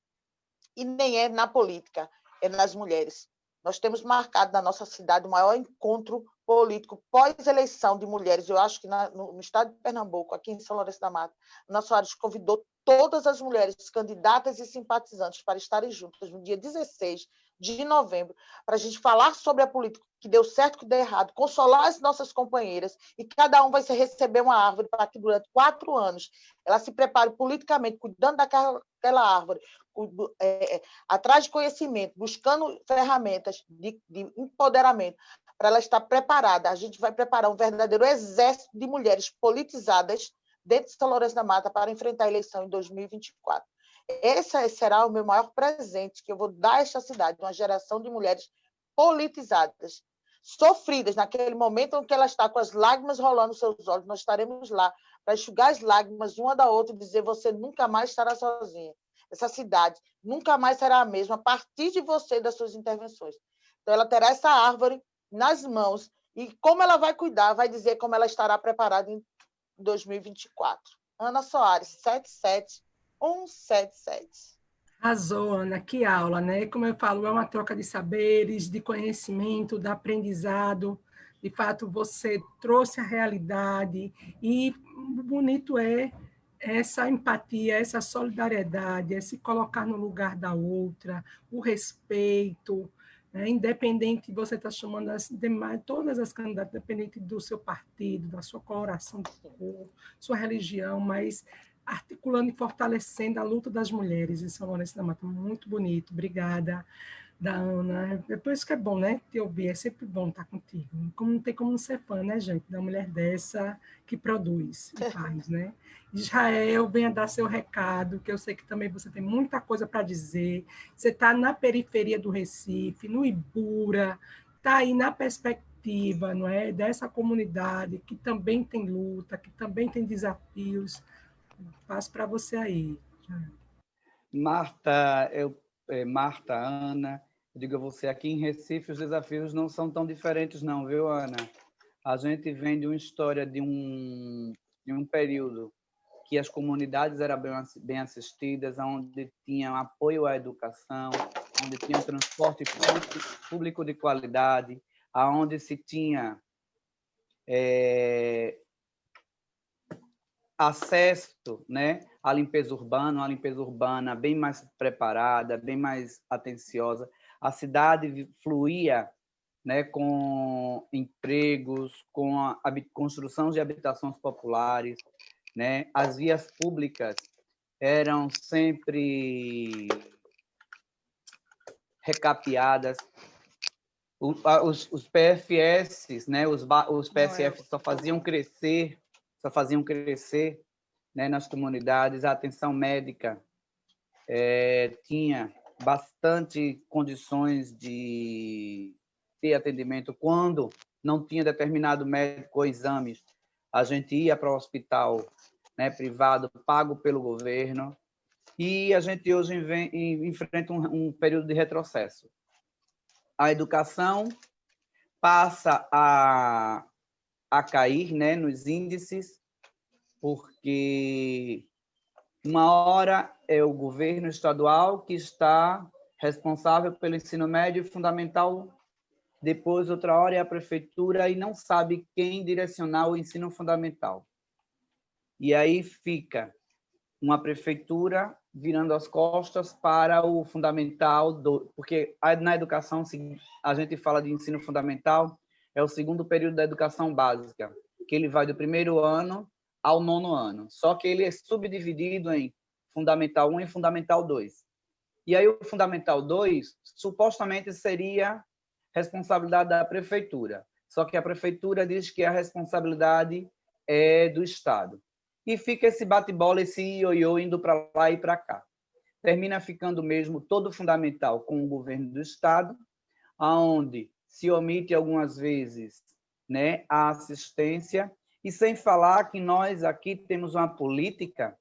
e nem é na política, é nas mulheres. Nós temos marcado na nossa cidade o maior encontro político pós-eleição de mulheres. Eu acho que no estado de Pernambuco, aqui em São Lourenço da Mata, o nosso Soares convidou todas as mulheres candidatas e simpatizantes para estarem juntas no dia 16 de novembro, para a gente falar sobre a política, que deu certo, que deu errado, consolar as nossas companheiras, e cada um vai receber uma árvore para que durante 4 anos ela se prepare politicamente, cuidando daquela árvore, atrás de conhecimento, buscando ferramentas de empoderamento, para ela estar preparada. A gente vai preparar um verdadeiro exército de mulheres politizadas dentro de São Lourenço da Mata para enfrentar a eleição em 2024. Esse será o meu maior presente que eu vou dar a esta cidade, uma geração de mulheres politizadas, sofridas, naquele momento em que ela está com as lágrimas rolando nos seus olhos. Nós estaremos lá para enxugar as lágrimas uma da outra e dizer: você nunca mais estará sozinha. Essa cidade nunca mais será a mesma a partir de você e das suas intervenções. Então, ela terá essa árvore nas mãos, e como ela vai cuidar, vai dizer como ela estará preparada em 2024. Ana Soares, 77177. Arrasou, Ana, que aula, né? Como eu falo, é uma troca de saberes, de conhecimento, de aprendizado. De fato, você trouxe a realidade, e o bonito é essa empatia, essa solidariedade, é se colocar no lugar da outra, o respeito, né? Independente, você está chamando as demais, todas as candidatas, independente do seu partido, da sua coloração de cor, sua religião, mas articulando e fortalecendo a luta das mulheres em São Lourenço da Mata. Muito bonito. Obrigada, Ana. É por isso que é bom, né, te ouvir. É sempre bom estar contigo. Como não tem como não ser fã, né, gente, da mulher dessa que produz e faz, né? Israel, venha dar seu recado, que eu sei que também você tem muita coisa para dizer. Você está na periferia do Recife, no Ibura, está aí na perspectiva, não é, dessa comunidade que também tem luta, que também tem desafios. Passo para você aí. Marta, Ana, eu digo a você, aqui em Recife os desafios não são tão diferentes não, viu, Ana? A gente vem de uma história de um período que as comunidades eram bem assistidas, onde tinha apoio à educação, onde tinha transporte público de qualidade, onde se tinha acesso, né, à limpeza urbana, uma limpeza urbana bem mais preparada, bem mais atenciosa. A cidade fluía né, com empregos, com a construção de habitações populares, né? As vias públicas eram sempre recapeadas. Os PFS, né? Os PSF só faziam crescer, né, nas comunidades. A atenção médica tinha bastante condições de ter atendimento. Quando não tinha determinado médico ou exames, a gente ia para o hospital, né, privado, pago pelo governo, e a gente hoje enfrenta um período de retrocesso. A educação passa a cair, né, nos índices, porque uma hora é o governo estadual que está responsável pelo ensino médio e fundamental, depois outra hora é a prefeitura e não sabe quem direcionar o ensino fundamental. E aí fica uma prefeitura virando as costas para o fundamental, porque na educação a gente fala de ensino fundamental, é o segundo período da educação básica, que ele vai do primeiro ano ao 9º ano. Só que ele é subdividido em Fundamental 1 e Fundamental 2. E aí o Fundamental 2 supostamente seria responsabilidade da prefeitura. Só que a prefeitura diz que a responsabilidade é do Estado. E fica esse bate-bola, esse ioiô indo para lá e para cá. Termina ficando mesmo todo fundamental com o governo do Estado, onde se omite algumas vezes, né, a assistência, e sem falar que nós aqui temos uma política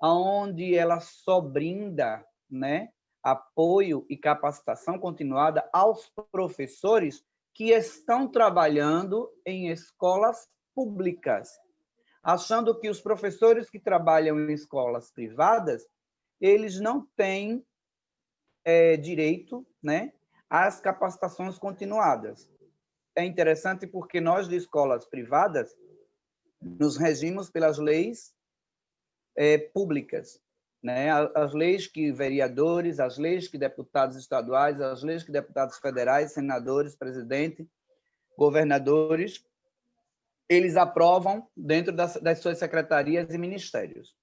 onde ela só brinda, né, apoio e capacitação continuada aos professores que estão trabalhando em escolas públicas, achando que os professores que trabalham em escolas privadas, eles não têm direito, né, às capacitações continuadas. É interessante porque nós, de escolas privadas, nos regimos pelas leis públicas, né? As leis que vereadores, as leis que deputados estaduais, as leis que deputados federais, senadores, presidente, governadores, eles aprovam dentro das suas secretarias e ministérios.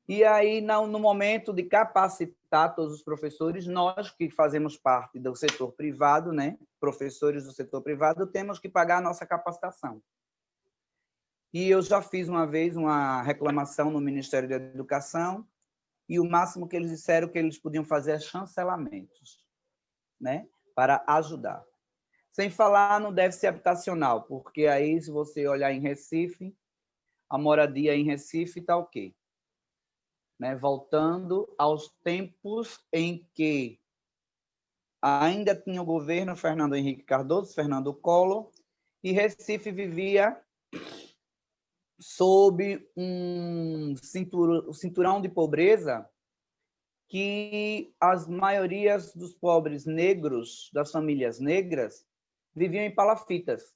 E aí, no momento de capacitar todos os professores, nós que fazemos parte do setor privado, né, professores do setor privado, temos que pagar a nossa capacitação. E eu já fiz uma vez uma reclamação no Ministério da Educação, e o máximo que eles disseram que eles podiam fazer é chancelamentos, né, para ajudar. Sem falar no déficit habitacional, porque aí, se você olhar em Recife, a moradia em Recife está ok. Né? Voltando aos tempos em que ainda tinha o governo Fernando Henrique Cardoso, Fernando Collor, e Recife vivia sob um cinturão de pobreza que as maiorias dos pobres negros, das famílias negras, viviam em palafitas.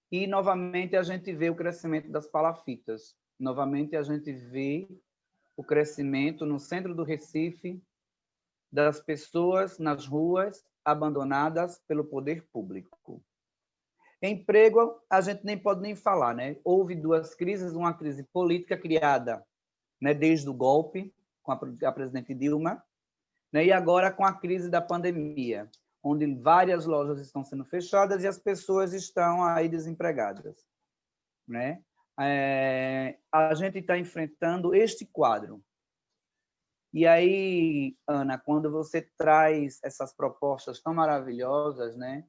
E, novamente, a gente vê o crescimento das palafitas. Novamente, a gente vê o crescimento no centro do Recife das pessoas nas ruas abandonadas pelo poder público. Emprego, a gente nem pode nem falar, né? Houve duas crises, uma crise política criada, né, desde o golpe, com a presidente Dilma, né, e agora com a crise da pandemia, onde várias lojas estão sendo fechadas e as pessoas estão aí desempregadas, né? A gente está enfrentando este quadro. E aí, Ana, quando você traz essas propostas tão maravilhosas, né,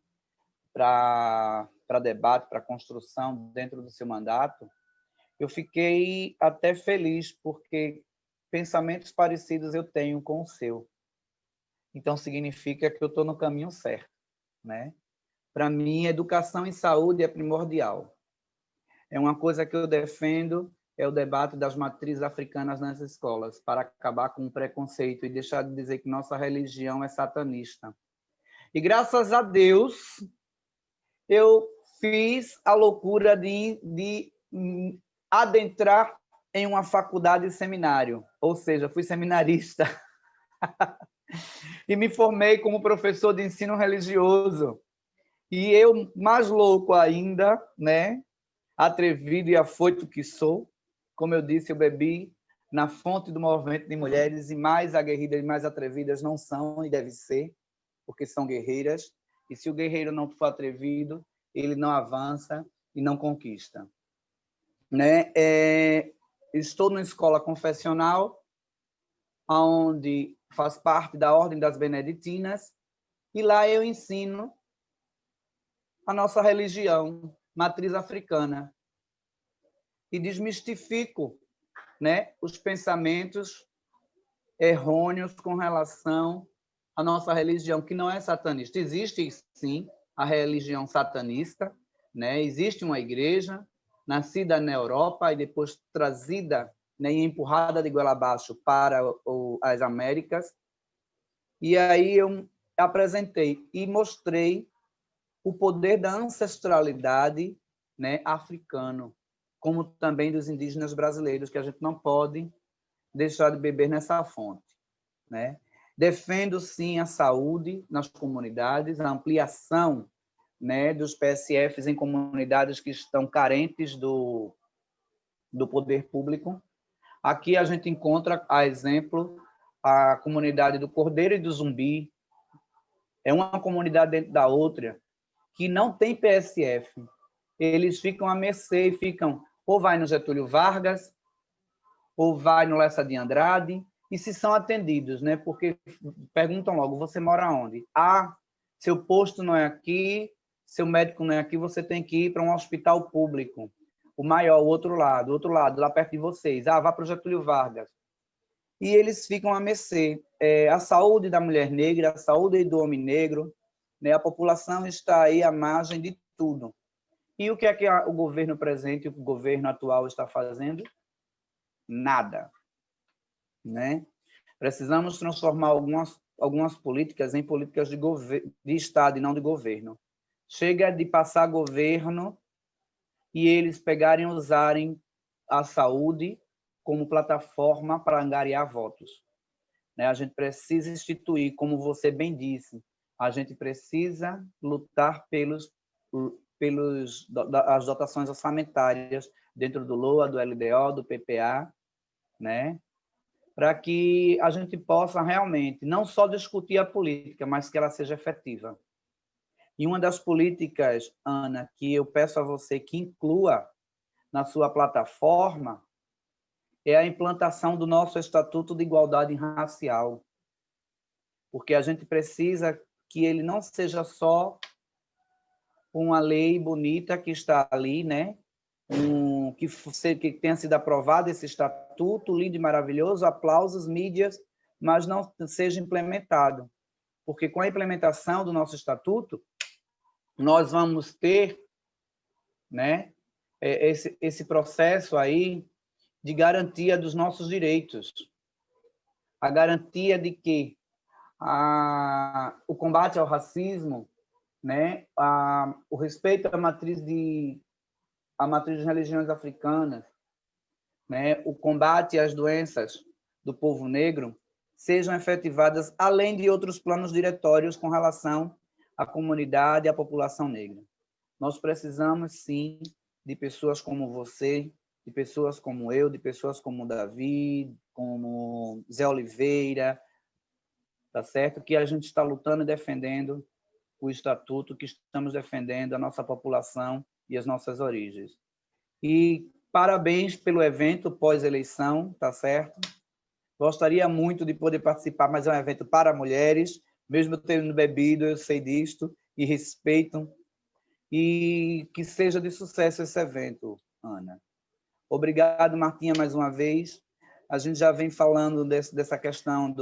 para debate, para construção dentro do seu mandato, eu fiquei até feliz, porque pensamentos parecidos eu tenho com o seu. Então, significa que eu estou no caminho certo, né? Para mim, educação e saúde é primordial. É uma coisa que eu defendo, é o debate das matrizes africanas nas escolas, para acabar com o preconceito e deixar de dizer que nossa religião é satanista. E, graças a Deus, eu fiz a loucura de adentrar em uma faculdade e seminário, ou seja, fui seminarista. E me formei como professor de ensino religioso. E eu, mais louco ainda, né? Atrevido e afoito que sou, como eu disse, eu bebi na fonte do movimento de mulheres, e mais aguerridas e mais atrevidas não são, e deve ser, porque são guerreiras. E se o guerreiro não for atrevido, ele não avança e não conquista. Né? Estou numa escola confessional, onde faz parte da Ordem das Beneditinas, e lá eu ensino a nossa religião, matriz africana, e desmistifico, né, os pensamentos errôneos com relação à nossa religião, que não é satanista. Existe, sim, a religião satanista, né? Existe uma igreja nascida na Europa e depois trazida, né, e empurrada de goela abaixo para as Américas. E aí eu apresentei e mostrei o poder da ancestralidade, né, africano, como também dos indígenas brasileiros, que a gente não pode deixar de beber nessa fonte, né? Defendo, sim, a saúde nas comunidades, a ampliação, né, dos PSFs em comunidades que estão carentes do poder público. Aqui a gente encontra, a exemplo, a comunidade do Cordeiro e do Zumbi. É uma comunidade dentro da outra, que não tem PSF. Eles ficam à mercê, ou vai no Getúlio Vargas, ou vai no Lessa de Andrade, e se são atendidos, né? Porque perguntam logo, você mora onde? Ah, seu posto não é aqui, seu médico não é aqui, você tem que ir para um hospital público, o maior, o outro lado, lá perto de vocês. Ah, vá para o Getúlio Vargas. E eles ficam à mercê. A saúde da mulher negra, a saúde do homem negro, né? A população está aí à margem de tudo. E o que é que o governo presente, o governo atual está fazendo? Nada, né? Precisamos transformar algumas políticas em políticas de Estado e não de governo. Chega de passar governo e eles pegarem e usarem a saúde como plataforma para angariar votos, né? A gente precisa instituir, como você bem disse, a gente precisa lutar as dotações orçamentárias dentro do LOA, do LDO, do PPA, né? Para que a gente possa realmente não só discutir a política, mas que ela seja efetiva. E uma das políticas, Ana, que eu peço a você que inclua na sua plataforma é a implantação do nosso Estatuto de Igualdade Racial, porque a gente precisa que ele não seja só uma lei bonita que está ali, né? Que tenha sido aprovado esse estatuto, lindo e maravilhoso, aplausos, mídias, mas não seja implementado. Porque com a implementação do nosso estatuto, nós vamos ter, né, esse processo aí de garantia dos nossos direitos. A garantia de que o combate ao racismo, né, o respeito à matriz das religiões africanas, né, o combate às doenças do povo negro, sejam efetivadas além de outros planos diretórios com relação à comunidade e à população negra. Nós precisamos, sim, de pessoas como você, de pessoas como eu, de pessoas como Davi, como Zé Oliveira, tá certo? Que a gente está lutando e defendendo o estatuto, que estamos defendendo a nossa população e as nossas origens. E parabéns pelo evento pós-eleição, tá certo? Gostaria muito de poder participar, mas é um evento para mulheres, mesmo tendo bebido, eu sei disto, e respeito, e que seja de sucesso esse evento, Ana. Obrigado, Martinha, mais uma vez. A gente já vem falando dessa questão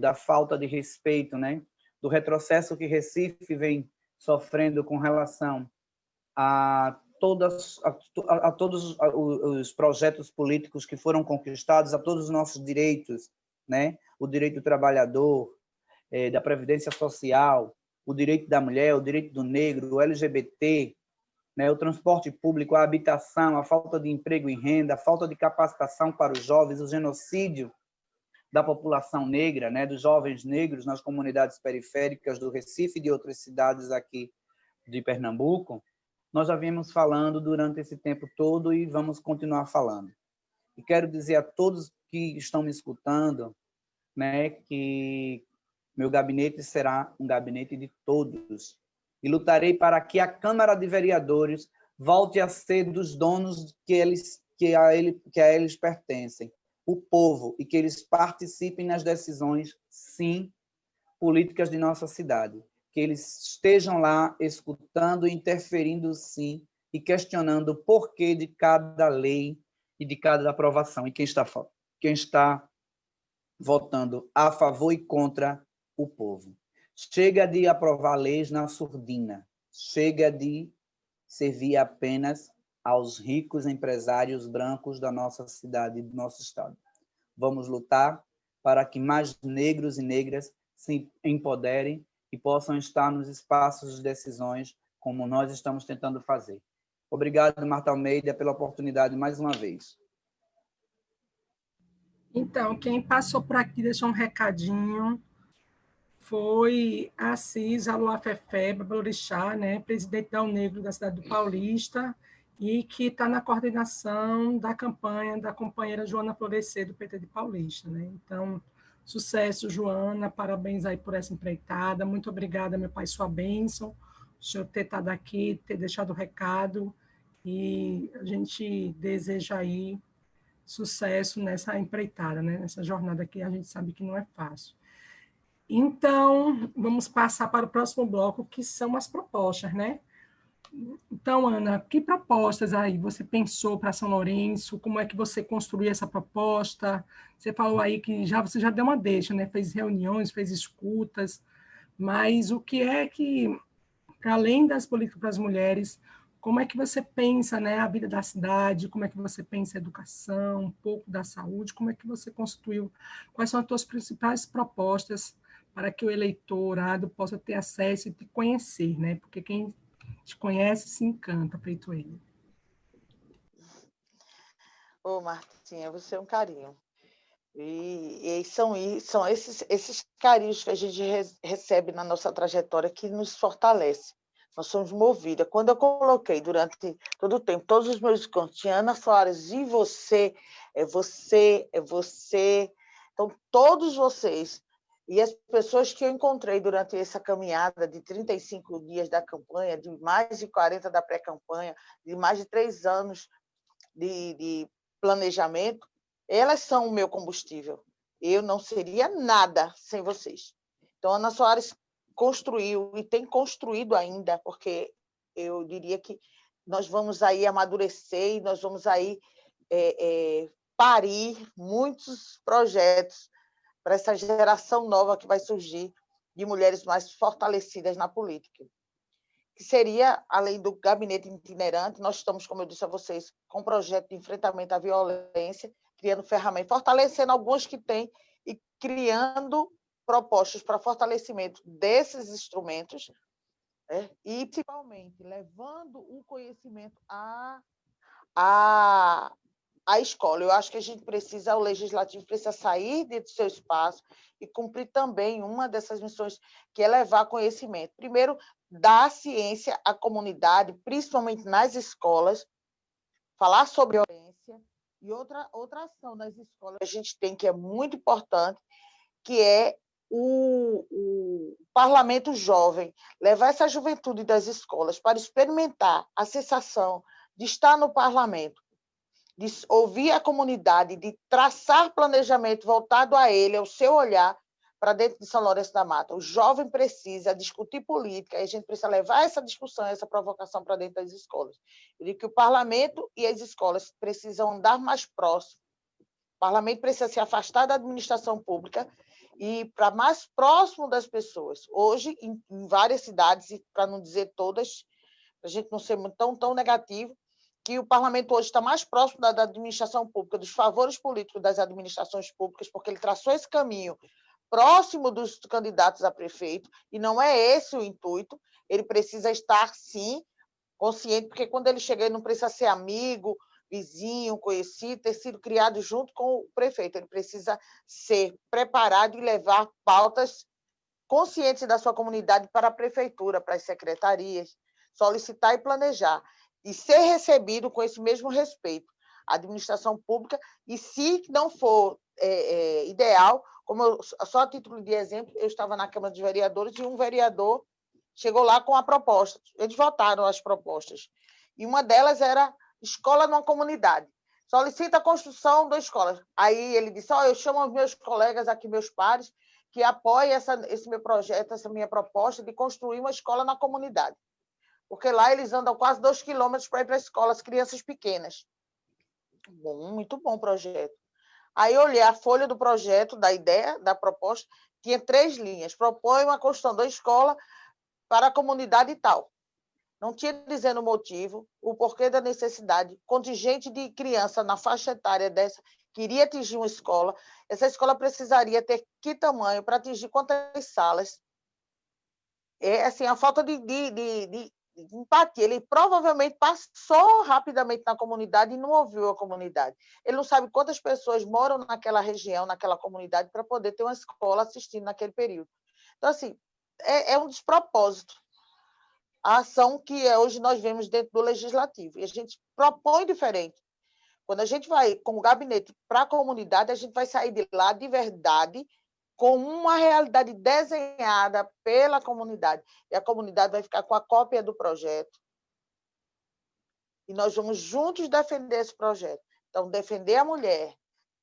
da falta de respeito, né? Do retrocesso que Recife vem sofrendo com relação a todos os projetos políticos que foram conquistados, a todos os nossos direitos, né? O direito do trabalhador, da previdência social, o direito da mulher, o direito do negro, o LGBT, né? O transporte público, a habitação, a falta de emprego e renda, a falta de capacitação para os jovens, o genocídio da população negra, né? Dos jovens negros nas comunidades periféricas do Recife e de outras cidades aqui de Pernambuco, nós já viemos falando durante esse tempo todo e vamos continuar falando. E quero dizer a todos que estão me escutando, né, que meu gabinete será um gabinete de todos. E lutarei para que a Câmara de Vereadores volte a ser dos donos que a eles pertencem, o povo, e que eles participem nas decisões, sim, políticas de nossa cidade. Que eles estejam lá escutando e interferindo, sim, e questionando o porquê de cada lei e de cada aprovação. E quem está votando a favor e contra o povo. Chega de aprovar leis na surdina. Chega de servir apenas aos ricos empresários brancos da nossa cidade e do nosso estado. Vamos lutar para que mais negros e negras se empoderem e possam estar nos espaços de decisões como nós estamos tentando fazer. Obrigado, Marta Almeida, pela oportunidade mais uma vez. Então, quem passou por aqui deixou um recadinho foi a Assis Aluafefé Babalorixá, né, presidente da Unegro da cidade do Paulista, e que está na coordenação da campanha da companheira Joana Florescer, do PT de Paulista. Né? Então, sucesso, Joana, parabéns aí por essa empreitada, muito obrigada, meu pai, sua bênção, o senhor ter estado aqui, ter deixado o recado, e a gente deseja aí sucesso nessa empreitada, né? Nessa jornada que a gente sabe que não é fácil. Então, vamos passar para o próximo bloco, que são as propostas, né? Então, Ana, que propostas aí você pensou para São Lourenço? Como é que você construiu essa proposta? Você falou aí que você já deu uma deixa, né? Fez reuniões, fez escutas, mas o que é que, para além das políticas para as mulheres, como é que você pensa, né, a vida da cidade? Como é que você pensa a educação, um pouco da saúde? Como é que você construiu? Quais são as suas principais propostas para que o eleitorado possa ter acesso e te conhecer, né? Porque quem te conhece se encanta, feito ele. Ô, Martinha, você é um carinho. E são esses carinhos que a gente recebe na nossa trajetória que nos fortalece. Nós somos movidas. Quando eu coloquei durante todo o tempo, todos os meus encontros, Ana Soares, e você, é você, é você. Então, todos vocês e as pessoas que eu encontrei durante essa caminhada de 35 dias da campanha, de mais de 40 da pré-campanha, de mais de 3 anos de planejamento, elas são o meu combustível. Eu não seria nada sem vocês. Então, Ana Soares construiu e tem construído ainda, porque eu diria que nós vamos aí amadurecer e nós vamos aí parir muitos projetos para essa geração nova que vai surgir de mulheres mais fortalecidas na política. Que seria, além do gabinete itinerante, nós estamos, como eu disse a vocês, com um projeto de enfrentamento à violência, criando ferramentas, fortalecendo algumas que têm e criando propostas para fortalecimento desses instrumentos, né? E, principalmente, levando o conhecimento à escola. Eu acho que o legislativo precisa sair do seu espaço e cumprir também uma dessas missões, que é levar conhecimento. Primeiro, dar ciência à comunidade, principalmente nas escolas, falar sobre violência. E outra ação nas escolas a gente tem, que é muito importante, que é o parlamento jovem, levar essa juventude das escolas para experimentar a sensação de estar no parlamento, de ouvir a comunidade, de traçar planejamento voltado a ele, ao seu olhar, para dentro de São Lourenço da Mata. O jovem precisa discutir política, e a gente precisa levar essa discussão, essa provocação para dentro das escolas. Eu digo que o parlamento e as escolas precisam andar mais próximo. O parlamento precisa se afastar da administração pública e ir para mais próximo das pessoas. Hoje, em várias cidades, e para não dizer todas, para a gente não ser tão negativo, que o parlamento hoje está mais próximo da administração pública, dos favores políticos das administrações públicas, porque ele traçou esse caminho próximo dos candidatos a prefeito, e não é esse o intuito. Ele precisa estar, sim, consciente, porque quando ele chega, ele não precisa ser amigo, vizinho, conhecido, ter sido criado junto com o prefeito. Ele precisa ser preparado e levar pautas conscientes da sua comunidade para a prefeitura, para as secretarias. solicitar e planejar, e ser recebido com esse mesmo respeito. A administração pública, e se não for ideal, como só a título de exemplo, eu estava na Câmara dos Vereadores e um vereador chegou lá com a proposta. Eles votaram as propostas. E uma delas era escola numa comunidade. Solicita a construção de escolas. Aí ele disse, eu chamo os meus colegas aqui, meus pares, que apoiem esse meu projeto, essa minha proposta de construir uma escola na comunidade. Porque lá eles andam quase 2 quilômetros para ir para a escola, as crianças pequenas. Bom, muito bom projeto. Aí eu olhei a folha do projeto, da ideia, da proposta, tinha 3 linhas. Propõe uma construção da escola para a comunidade e tal. Não tinha dizendo o motivo, o porquê da necessidade, contingente de criança na faixa etária dessa, que iria atingir uma escola. Essa escola precisaria ter que tamanho para atingir quantas salas. É assim, a falta de empatia. Ele provavelmente passou rapidamente na comunidade e não ouviu a comunidade. Ele não sabe quantas pessoas moram naquela região, naquela comunidade, para poder ter uma escola assistindo naquele período. Então, assim, é um despropósito a ação que hoje nós vemos dentro do Legislativo. E a gente propõe diferente. Quando a gente vai, como gabinete, para a comunidade, a gente vai sair de lá de verdade, com uma realidade desenhada pela comunidade. E a comunidade vai ficar com a cópia do projeto. E nós vamos juntos defender esse projeto. Então, defender a mulher,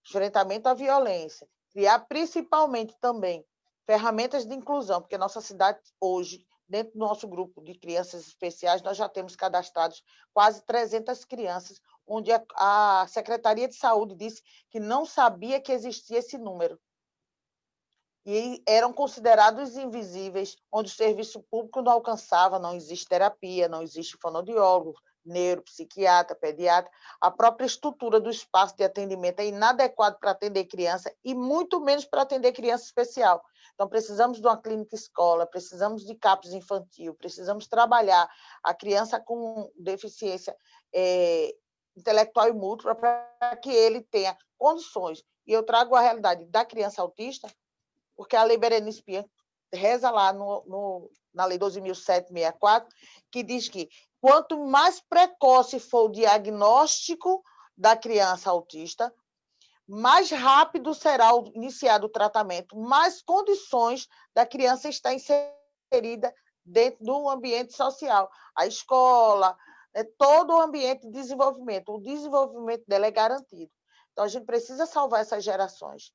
enfrentamento à violência, criar principalmente também ferramentas de inclusão, porque nossa cidade hoje, dentro do nosso grupo de crianças especiais, nós já temos cadastrados quase 300 crianças, onde a Secretaria de Saúde disse que não sabia que existia esse número. E eram considerados invisíveis, onde o serviço público não alcançava, não existe terapia, não existe fonoaudiólogo, neuropsiquiatra, pediatra, a própria estrutura do espaço de atendimento é inadequado para atender criança e muito menos para atender criança especial. Então, precisamos de uma clínica escola, precisamos de CAPS infantil, precisamos trabalhar a criança com deficiência intelectual e múltipla para que ele tenha condições. E eu trago a realidade da criança autista, porque a Lei Berenice Pinha reza lá na Lei 12.764, que diz que quanto mais precoce for o diagnóstico da criança autista, mais rápido será iniciado o tratamento, mais condições da criança estar inserida dentro do ambiente social. A escola, todo o ambiente de desenvolvimento, o desenvolvimento dela é garantido. Então, a gente precisa salvar essas gerações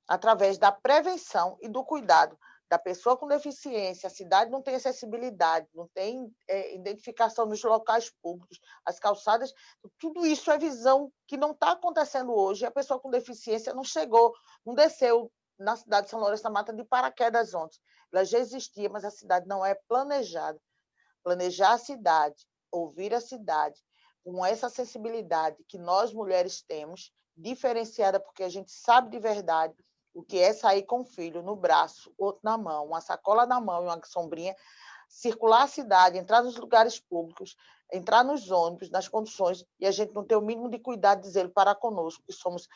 através da prevenção e do cuidado da pessoa com deficiência. A cidade não tem acessibilidade, não tem identificação nos locais públicos, as calçadas, tudo isso é visão que não está acontecendo hoje. A pessoa com deficiência não chegou, não desceu na cidade de São Lourenço da Mata de paraquedas ontem. Ela já existia, mas a cidade não é planejada. Planejar a cidade, ouvir a cidade, com essa sensibilidade que nós mulheres temos, diferenciada porque a gente sabe de verdade o que é sair com o filho no braço, outro na mão, uma sacola na mão e uma sombrinha, circular a cidade, entrar nos lugares públicos, entrar nos ônibus, nas condições, e a gente não ter o mínimo de cuidado de dizer para conosco, que somos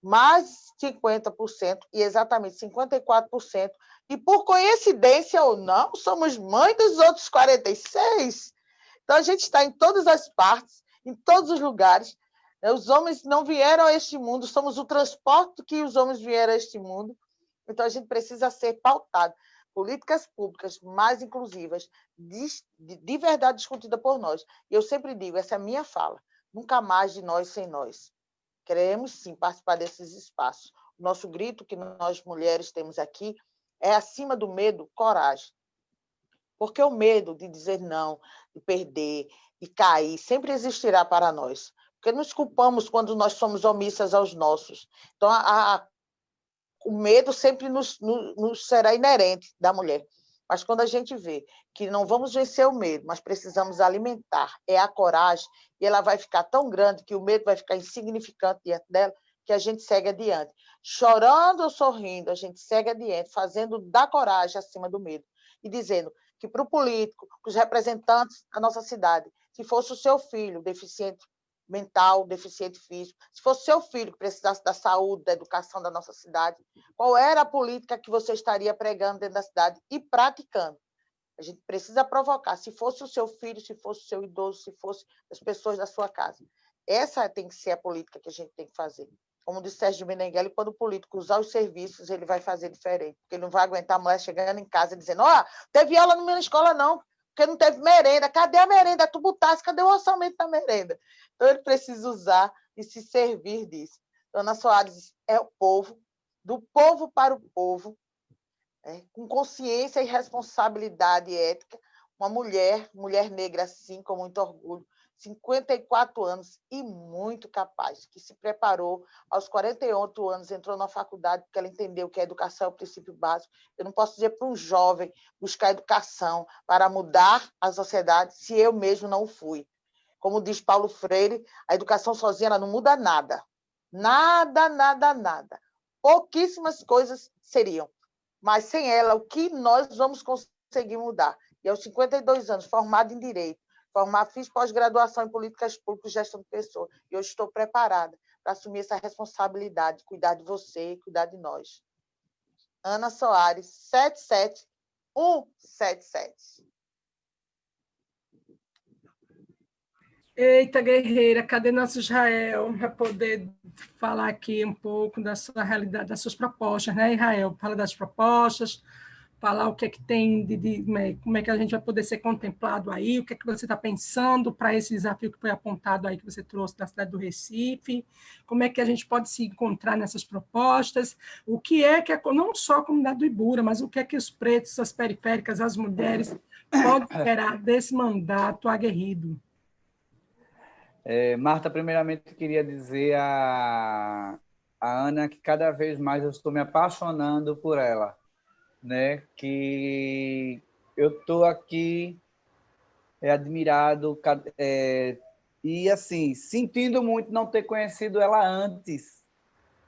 mais 50% e exatamente 54%, e por coincidência ou não, somos mãe dos outros 46%. Então, a gente está em todas as partes, em todos os lugares. Os homens não vieram a este mundo, somos o transporte que os homens vieram a este mundo. Então, a gente precisa ser pautado. Políticas públicas mais inclusivas, de verdade discutida por nós. E eu sempre digo, essa é a minha fala, nunca mais de nós sem nós. Queremos, sim, participar desses espaços. O nosso grito que nós, mulheres, temos aqui é, acima do medo, coragem. Porque o medo de dizer não, de perder, de cair, sempre existirá para nós. Porque nos culpamos quando nós somos omissas aos nossos. Então, o medo sempre nos será inerente da mulher. Mas quando a gente vê que não vamos vencer o medo, mas precisamos alimentar, é a coragem, e ela vai ficar tão grande que o medo vai ficar insignificante diante dela, que a gente segue adiante. Chorando ou sorrindo, a gente segue adiante, fazendo da coragem acima do medo. E dizendo que para o político, para os representantes da nossa cidade, se fosse o seu filho deficiente mental, deficiente físico, se fosse seu filho que precisasse da saúde, da educação da nossa cidade, qual era a política que você estaria pregando dentro da cidade e praticando? A gente precisa provocar. Se fosse o seu filho, se fosse o seu idoso, se fosse as pessoas da sua casa. Essa tem que ser a política que a gente tem que fazer. Como disse Sérgio Meneghelli, quando o político usar os serviços, ele vai fazer diferente. Porque ele não vai aguentar a mulher chegando em casa dizendo: teve aula na minha escola, não, porque não teve merenda. Cadê a merenda? Tu botasse, cadê o orçamento da merenda? Então, ele precisa usar e se servir disso. Ana Soares é o povo, do povo para o povo, com consciência e responsabilidade ética, uma mulher negra assim, com muito orgulho, 54 anos e muito capaz, que se preparou aos 48 anos, entrou na faculdade porque ela entendeu que a educação é o princípio básico. Eu não posso dizer para um jovem buscar educação para mudar a sociedade se eu mesmo não fui. Como diz Paulo Freire, a educação sozinha ela não muda nada. Nada, nada, nada. Pouquíssimas coisas seriam. Mas sem ela, o que nós vamos conseguir mudar? E aos 52 anos, formada em Direito, fiz pós-graduação em Políticas Públicas e Gestão de Pessoas, e hoje estou preparada para assumir essa responsabilidade, cuidar de você, cuidar de nós. Ana Soares, 77177. Eita, guerreira, cadê nosso Israel para poder falar aqui um pouco da sua realidade, das suas propostas, né, Israel? Fala das propostas, falar o que é que tem, como é que a gente vai poder ser contemplado aí, o que é que você está pensando para esse desafio que foi apontado aí, que você trouxe da cidade do Recife, como é que a gente pode se encontrar nessas propostas, o que é que, não só a comunidade do Ibura, mas o que é que os pretos, as periféricas, as mulheres podem esperar desse mandato aguerrido. Marta, primeiramente, queria dizer a Ana que cada vez mais eu estou me apaixonando por ela, né? Que eu estou aqui admirado e, assim, sentindo muito não ter conhecido ela antes,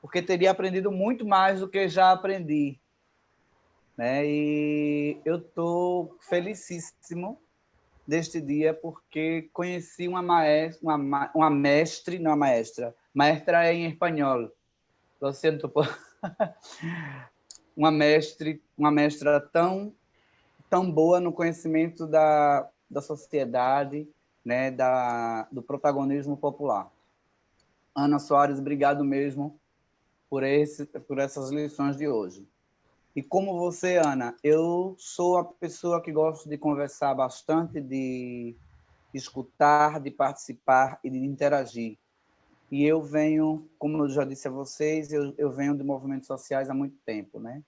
porque teria aprendido muito mais do que já aprendi, né? E eu estou felicíssimo deste dia, porque conheci uma mestre, não maestra, maestra é em espanhol, lo siento, uma mestra tão boa no conhecimento da sociedade, né, do protagonismo popular. Ana Soares, obrigado mesmo por essas lições de hoje. E como você, Ana, eu sou a pessoa que gosto de conversar bastante, de escutar, de participar e de interagir. E eu venho, como eu já disse a vocês, eu venho de movimentos sociais há muito tempo, né?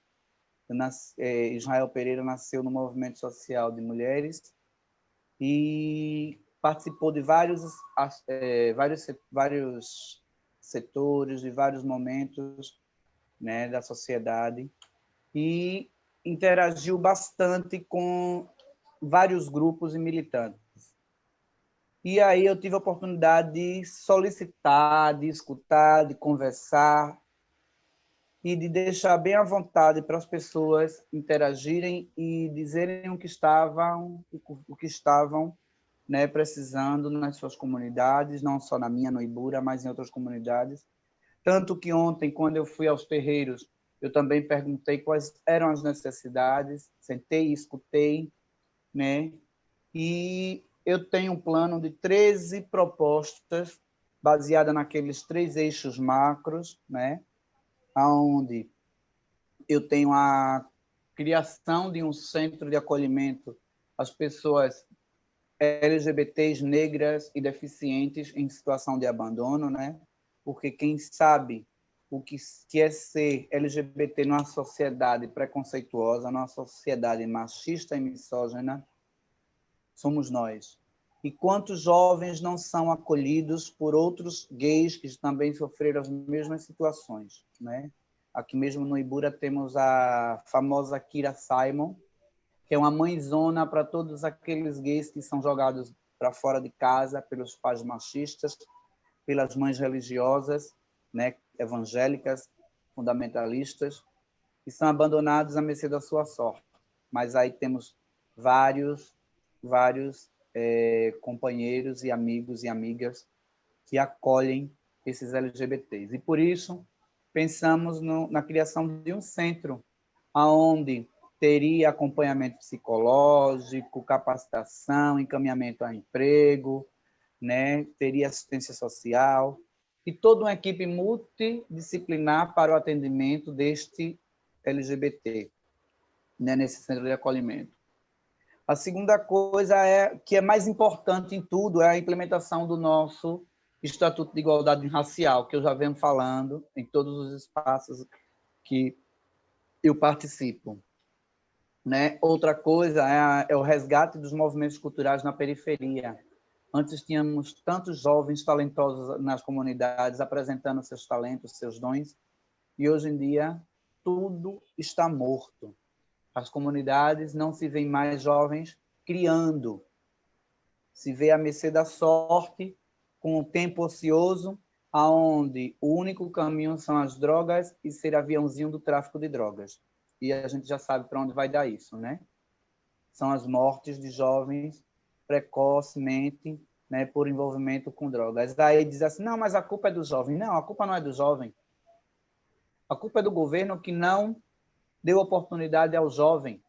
Israel Pereira nasceu no movimento social de mulheres e participou de vários setores, de vários momentos, né, da sociedade, e interagiu bastante com vários grupos e militantes. E aí eu tive a oportunidade de solicitar, de escutar, de conversar e de deixar bem à vontade para as pessoas interagirem e dizerem o que estavam, né, precisando nas suas comunidades, não só na minha, no Ibura, mas em outras comunidades. Tanto que ontem, quando eu fui aos terreiros, eu também perguntei quais eram as necessidades, sentei e escutei, né? E eu tenho um plano de 13 propostas baseada naqueles 3 eixos macros, né? Onde eu tenho a criação de um centro de acolhimento às pessoas LGBTs, negras e deficientes em situação de abandono, né? Porque quem sabe o que é ser LGBT numa sociedade preconceituosa, numa sociedade machista e misógina, somos nós. E quantos jovens não são acolhidos por outros gays que também sofreram as mesmas situações, né? Aqui mesmo no Ibura temos a famosa Kira Simon, que é uma mãezona para todos aqueles gays que são jogados para fora de casa pelos pais machistas, pelas mães religiosas, né, evangélicas, fundamentalistas, que são abandonados à mercê da sua sorte. Mas aí temos vários companheiros e amigos e amigas que acolhem esses LGBTs. E por isso pensamos na criação de um centro onde teria acompanhamento psicológico, capacitação, encaminhamento a emprego, né? Teria assistência social e toda uma equipe multidisciplinar para o atendimento deste LGBT, né? Nesse centro de acolhimento. A segunda coisa que é mais importante em tudo é a implementação do nosso Estatuto de Igualdade Racial, que eu já venho falando em todos os espaços que eu participo. Né? Outra coisa é o resgate dos movimentos culturais na periferia. Antes tínhamos tantos jovens talentosos nas comunidades apresentando seus talentos, seus dons, e hoje em dia tudo está morto. As comunidades não se veem mais jovens criando, se vê à mercê da sorte, com o tempo ocioso, aonde o único caminho são as drogas e ser aviãozinho do tráfico de drogas. E a gente já sabe para onde vai dar isso, né? São as mortes de jovens precocemente, né, por envolvimento com drogas. Daí diz assim, não, mas a culpa é do jovem. Não, a culpa não é do jovem. A culpa é do governo que não deu oportunidade ao jovem.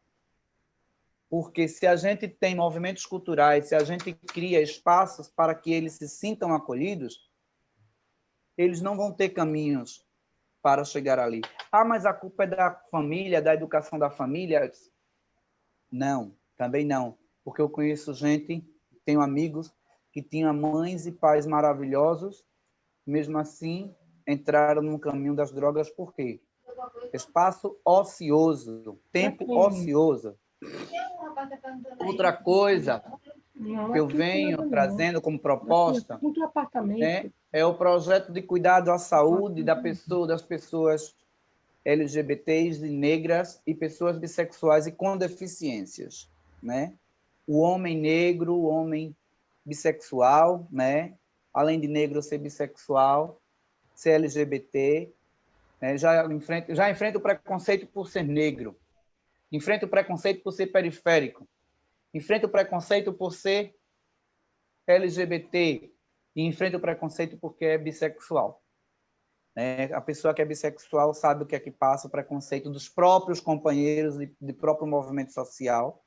Porque se a gente tem movimentos culturais, se a gente cria espaços para que eles se sintam acolhidos, eles não vão ter caminhos para chegar ali. Ah, mas a culpa é da família, da educação da família? Não, também não. Porque eu conheço gente, tenho amigos que tinham mães e pais maravilhosos, mesmo assim entraram no caminho das drogas. Por quê? Espaço ocioso, tempo ocioso. Outra coisa que eu venho trazendo como proposta é o projeto de cuidado à saúde das pessoas LGBTs e negras e pessoas bissexuais e com deficiências, né? O homem negro, o homem bissexual, né? Além de negro ser bissexual, ser LGBT, né? Já enfrenta o preconceito por ser negro, enfrenta o preconceito por ser periférico, enfrenta o preconceito por ser LGBT e enfrenta o preconceito porque é bissexual. A pessoa que é bissexual sabe o que é que passa, o preconceito dos próprios companheiros de próprio movimento social.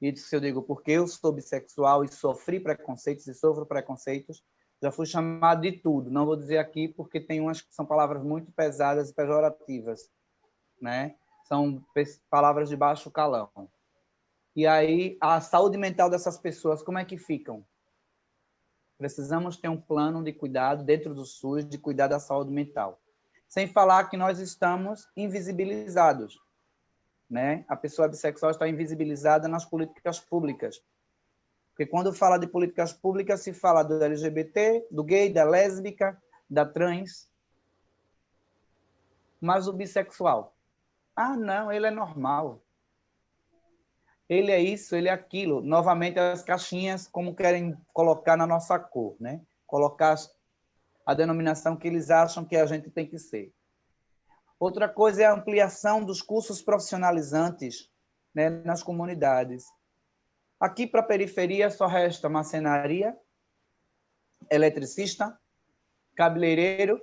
E se eu digo porque eu sou bissexual e sofri preconceitos e sofro preconceitos, já fui chamado de tudo. Não vou dizer aqui porque tem umas que são palavras muito pesadas e pejorativas, né? São palavras de baixo calão. E aí, a saúde mental dessas pessoas, como é que ficam? Precisamos ter um plano de cuidado dentro do SUS, de cuidar da saúde mental. Sem falar que nós estamos invisibilizados, né? A pessoa bissexual está invisibilizada nas políticas públicas. Porque quando fala de políticas públicas, se fala do LGBT, do gay, da lésbica, da trans. Mas o bissexual? Ah, não, ele é normal. Ele é isso, ele é aquilo. Novamente, as caixinhas, como querem colocar na nossa cor, né? Colocar a denominação que eles acham que a gente tem que ser. Outra coisa é a ampliação dos cursos profissionalizantes, né, nas comunidades. Aqui, para a periferia, só resta marcenaria, eletricista, cabeleireiro,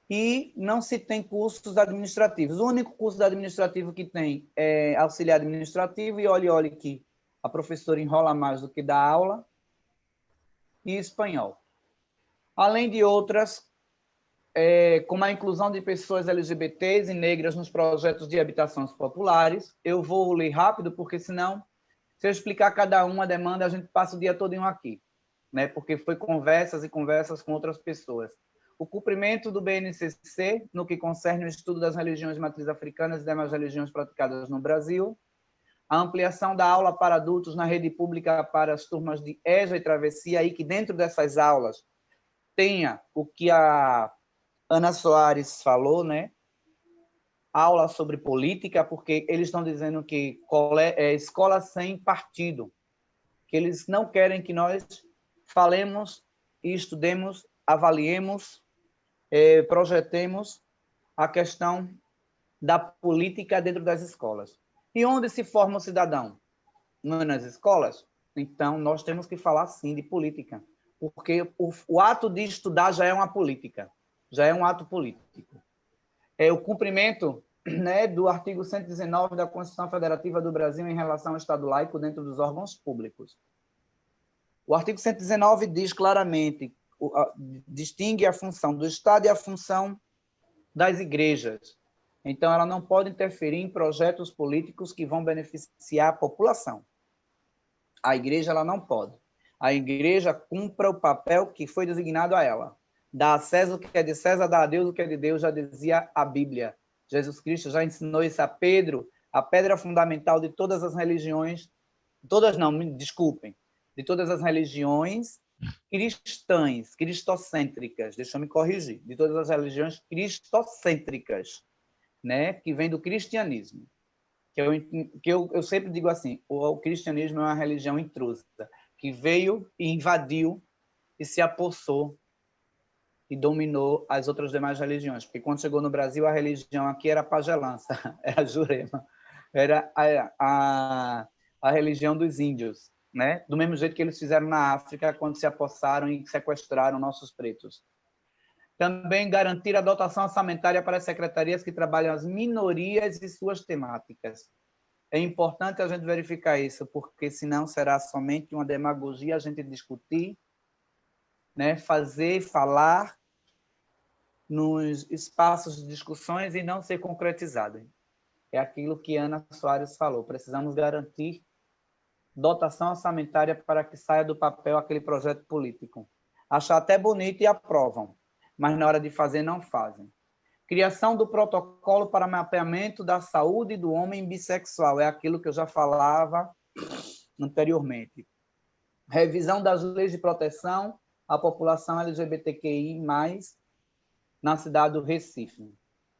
e não se tem cursos administrativos. O único curso administrativo que tem é auxiliar administrativo, e olhe que a professora enrola mais do que dá aula, e espanhol. Além de outras, como a inclusão de pessoas LGBTs e negras nos projetos de habitações populares. Eu vou ler rápido, porque senão, se eu explicar cada uma demanda, a gente passa o dia todo aqui, né? Porque foi conversas e conversas com outras pessoas. O cumprimento do BNCC, no que concerne o estudo das religiões matriz africanas e demais religiões praticadas no Brasil. A ampliação da aula para adultos na rede pública para as turmas de EJA e Travessia, aí que dentro dessas aulas tenha o que a Ana Soares falou, né? Aula sobre política, porque eles estão dizendo que é escola sem partido, que eles não querem que nós falemos e estudemos, avaliemos, projetemos a questão da política dentro das escolas. E onde se forma o cidadão? Não é nas escolas? Então, nós temos que falar, sim, de política, porque o ato de estudar já é uma política, já é um ato político. O cumprimento né, do artigo 119 da Constituição Federativa do Brasil em relação ao Estado laico dentro dos órgãos públicos. O artigo 119 diz claramente, distingue a função do Estado e a função das igrejas. Então, ela não pode interferir em projetos políticos que vão beneficiar a população. A igreja, ela não pode. A igreja cumpra o papel que foi designado a ela. Dá a César o que é de César, dá a Deus o que é de Deus, já dizia a Bíblia. Jesus Cristo já ensinou isso a Pedro, a pedra fundamental de todas as religiões, todas não, me desculpem, de todas as religiões cristãs, cristocêntricas, deixa eu me corrigir, de todas as religiões cristocêntricas, né, que vem do cristianismo. Eu sempre digo assim, o cristianismo é uma religião intrusa, que veio e invadiu e se apossou e dominou as outras demais religiões. Porque quando chegou no Brasil, a religião aqui era a pagelança, era a Jurema, era a religião dos índios, né? Do mesmo jeito que eles fizeram na África, quando se apossaram e sequestraram nossos pretos. Também garantir a dotação orçamentária para as secretarias que trabalham as minorias e suas temáticas. É importante a gente verificar isso, porque senão será somente uma demagogia a gente discutir, né? Falar nos espaços de discussões e não ser concretizado. É aquilo que Ana Soares falou. Precisamos garantir dotação orçamentária para que saia do papel aquele projeto político. Achar até bonito e aprovam, mas na hora de fazer não fazem. Criação do protocolo para mapeamento da saúde do homem bissexual. É aquilo que eu já falava anteriormente. Revisão das leis de proteção à população LGBTQI+, na cidade do Recife,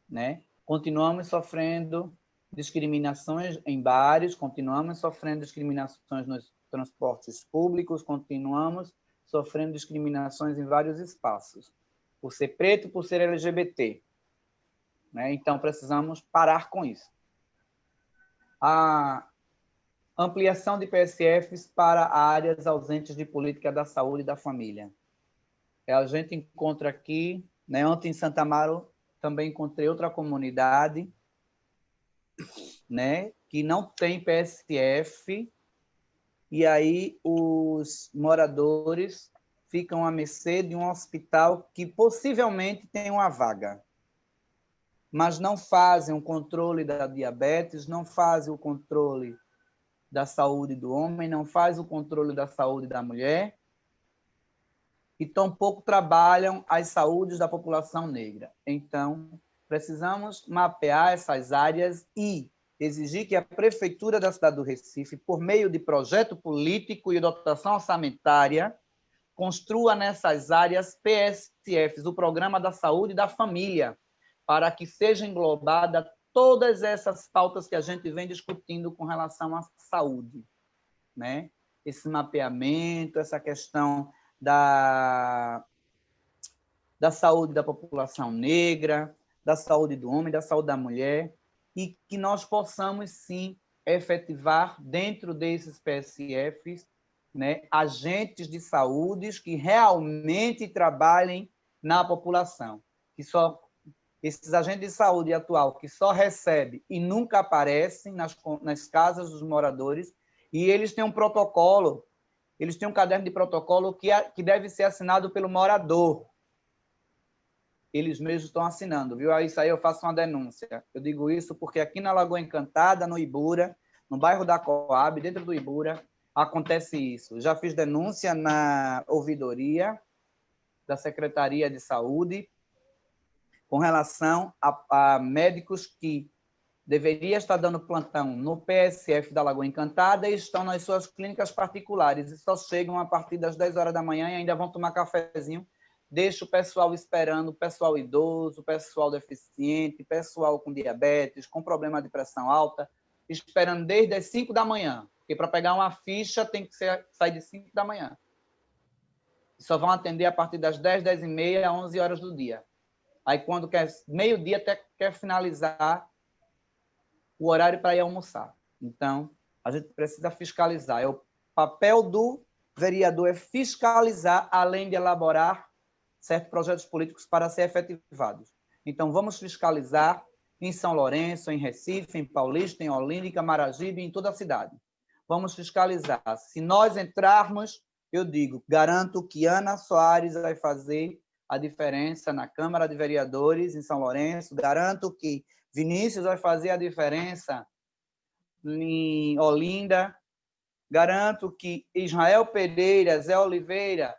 né? Continuamos sofrendo discriminações em bares, continuamos sofrendo discriminações nos transportes públicos, continuamos sofrendo discriminações em vários espaços, por ser preto, por ser LGBT, né? Então, precisamos parar com isso. A ampliação de PSFs para áreas ausentes de política da saúde e da família. A gente encontra aqui, né? Ontem em Santa Amaro também encontrei outra comunidade, né? Que não tem PSF, e aí os moradores ficam à mercê de um hospital que possivelmente tem uma vaga, mas não fazem o controle da diabetes, não fazem o controle da saúde do homem, não fazem o controle da saúde da mulher, e tampouco trabalham as saúdes da população negra. Então, precisamos mapear essas áreas e exigir que a Prefeitura da cidade do Recife, por meio de projeto político e dotação orçamentária, construa nessas áreas PSFs, o Programa da Saúde da Família, para que seja englobada todas essas pautas que a gente vem discutindo com relação à saúde, né? Esse mapeamento, essa questão da saúde da população negra, da saúde do homem, da saúde da mulher, e que nós possamos, sim, efetivar dentro desses PSFs, né, agentes de saúde que realmente trabalhem na população. Esses agentes de saúde atual que só recebem e nunca aparecem nas casas dos moradores, e eles têm um protocolo, eles têm um caderno de protocolo que deve ser assinado pelo morador. Eles mesmos estão assinando, viu? Isso aí eu faço uma denúncia. Eu digo isso porque aqui na Lagoa Encantada, no Ibura, no bairro da Coab, dentro do Ibura, acontece isso. Já fiz denúncia na ouvidoria da Secretaria de Saúde com relação a médicos que deveriam estar dando plantão no PSF da Lagoa Encantada e estão nas suas clínicas particulares e só chegam a partir das 10 horas da manhã e ainda vão tomar cafezinho. Deixa o pessoal esperando, o pessoal idoso, o pessoal deficiente, pessoal com diabetes, com problema de pressão alta, esperando desde as 5 da manhã, porque para pegar uma ficha tem que sair de 5 da manhã. Só vão atender a partir das 10, 10 e meia, 11 horas do dia. Aí, quando quer meio-dia, até quer finalizar o horário para ir almoçar. Então, a gente precisa fiscalizar. O papel do vereador é fiscalizar, além de elaborar certos projetos políticos para ser efetivados. Então, vamos fiscalizar, em São Lourenço, em Recife, em Paulista, em Olinda, em Camaragibe, em toda a cidade. Vamos fiscalizar. Se nós entrarmos, eu digo, garanto que Ana Soares vai fazer a diferença na Câmara de Vereadores em São Lourenço, garanto que Vinícius vai fazer a diferença em Olinda, garanto que Israel Pereira, Zé Oliveira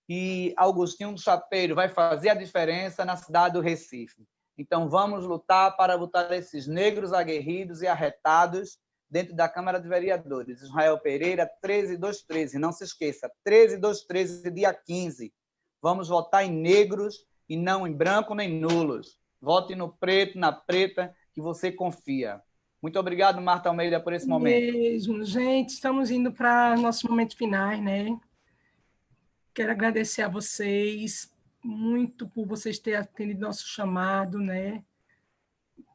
e Augustinho do Chapeiro vai fazer a diferença na cidade do Recife. Então, vamos lutar para botar esses negros aguerridos e arretados dentro da Câmara de Vereadores. Israel Pereira, 13.2.13. Não se esqueça, 13.2.13, dia 15. Vamos votar em negros e não em branco nem nulos. Vote no preto, na preta, que você confia. Muito obrigado, Marta Almeida, por esse momento. Mesmo. Gente, estamos indo para nossos momentos finais, né? Quero agradecer a vocês muito por vocês terem atendido nosso chamado, né?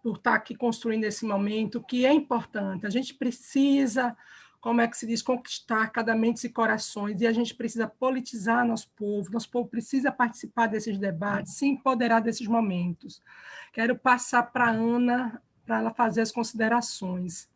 Por estar aqui construindo esse momento, que é importante. A gente precisa, como é que se diz, conquistar cada mente e corações, e a gente precisa politizar nosso povo precisa participar desses debates, se empoderar desses momentos. Quero passar para a Ana, para ela fazer as considerações.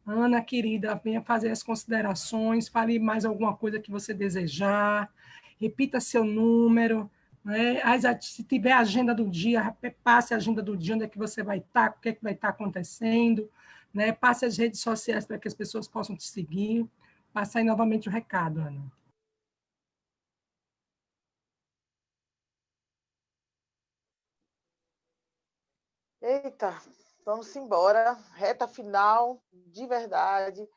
Ana, querida, venha fazer as considerações, fale mais alguma coisa que você desejar, repita seu número, né? Se tiver a agenda do dia, passe a agenda do dia, onde é que você vai estar, o que é que vai estar acontecendo, né? Passe as redes sociais para que as pessoas possam te seguir. Passa aí novamente o recado, Ana. Eita, vamos embora. Reta final, de verdade,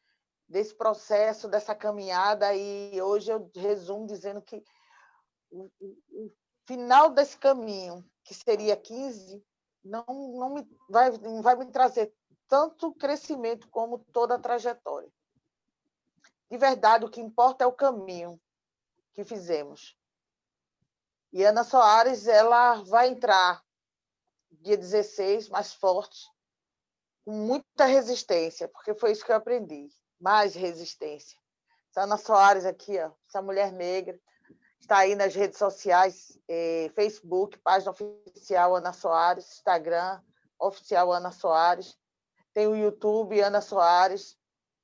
desse processo, dessa caminhada. E hoje eu resumo dizendo que o final desse caminho, que seria 15, não vai me trazer tanto crescimento como toda a trajetória. De verdade, o que importa é o caminho que fizemos. E Ana Soares, ela vai entrar dia 16, mais forte, com muita resistência, porque foi isso que eu aprendi, mais resistência. Essa Ana Soares aqui, ó, essa mulher negra, está aí nas redes sociais, Facebook, página oficial Ana Soares, Instagram, oficial Ana Soares, tem o YouTube Ana Soares.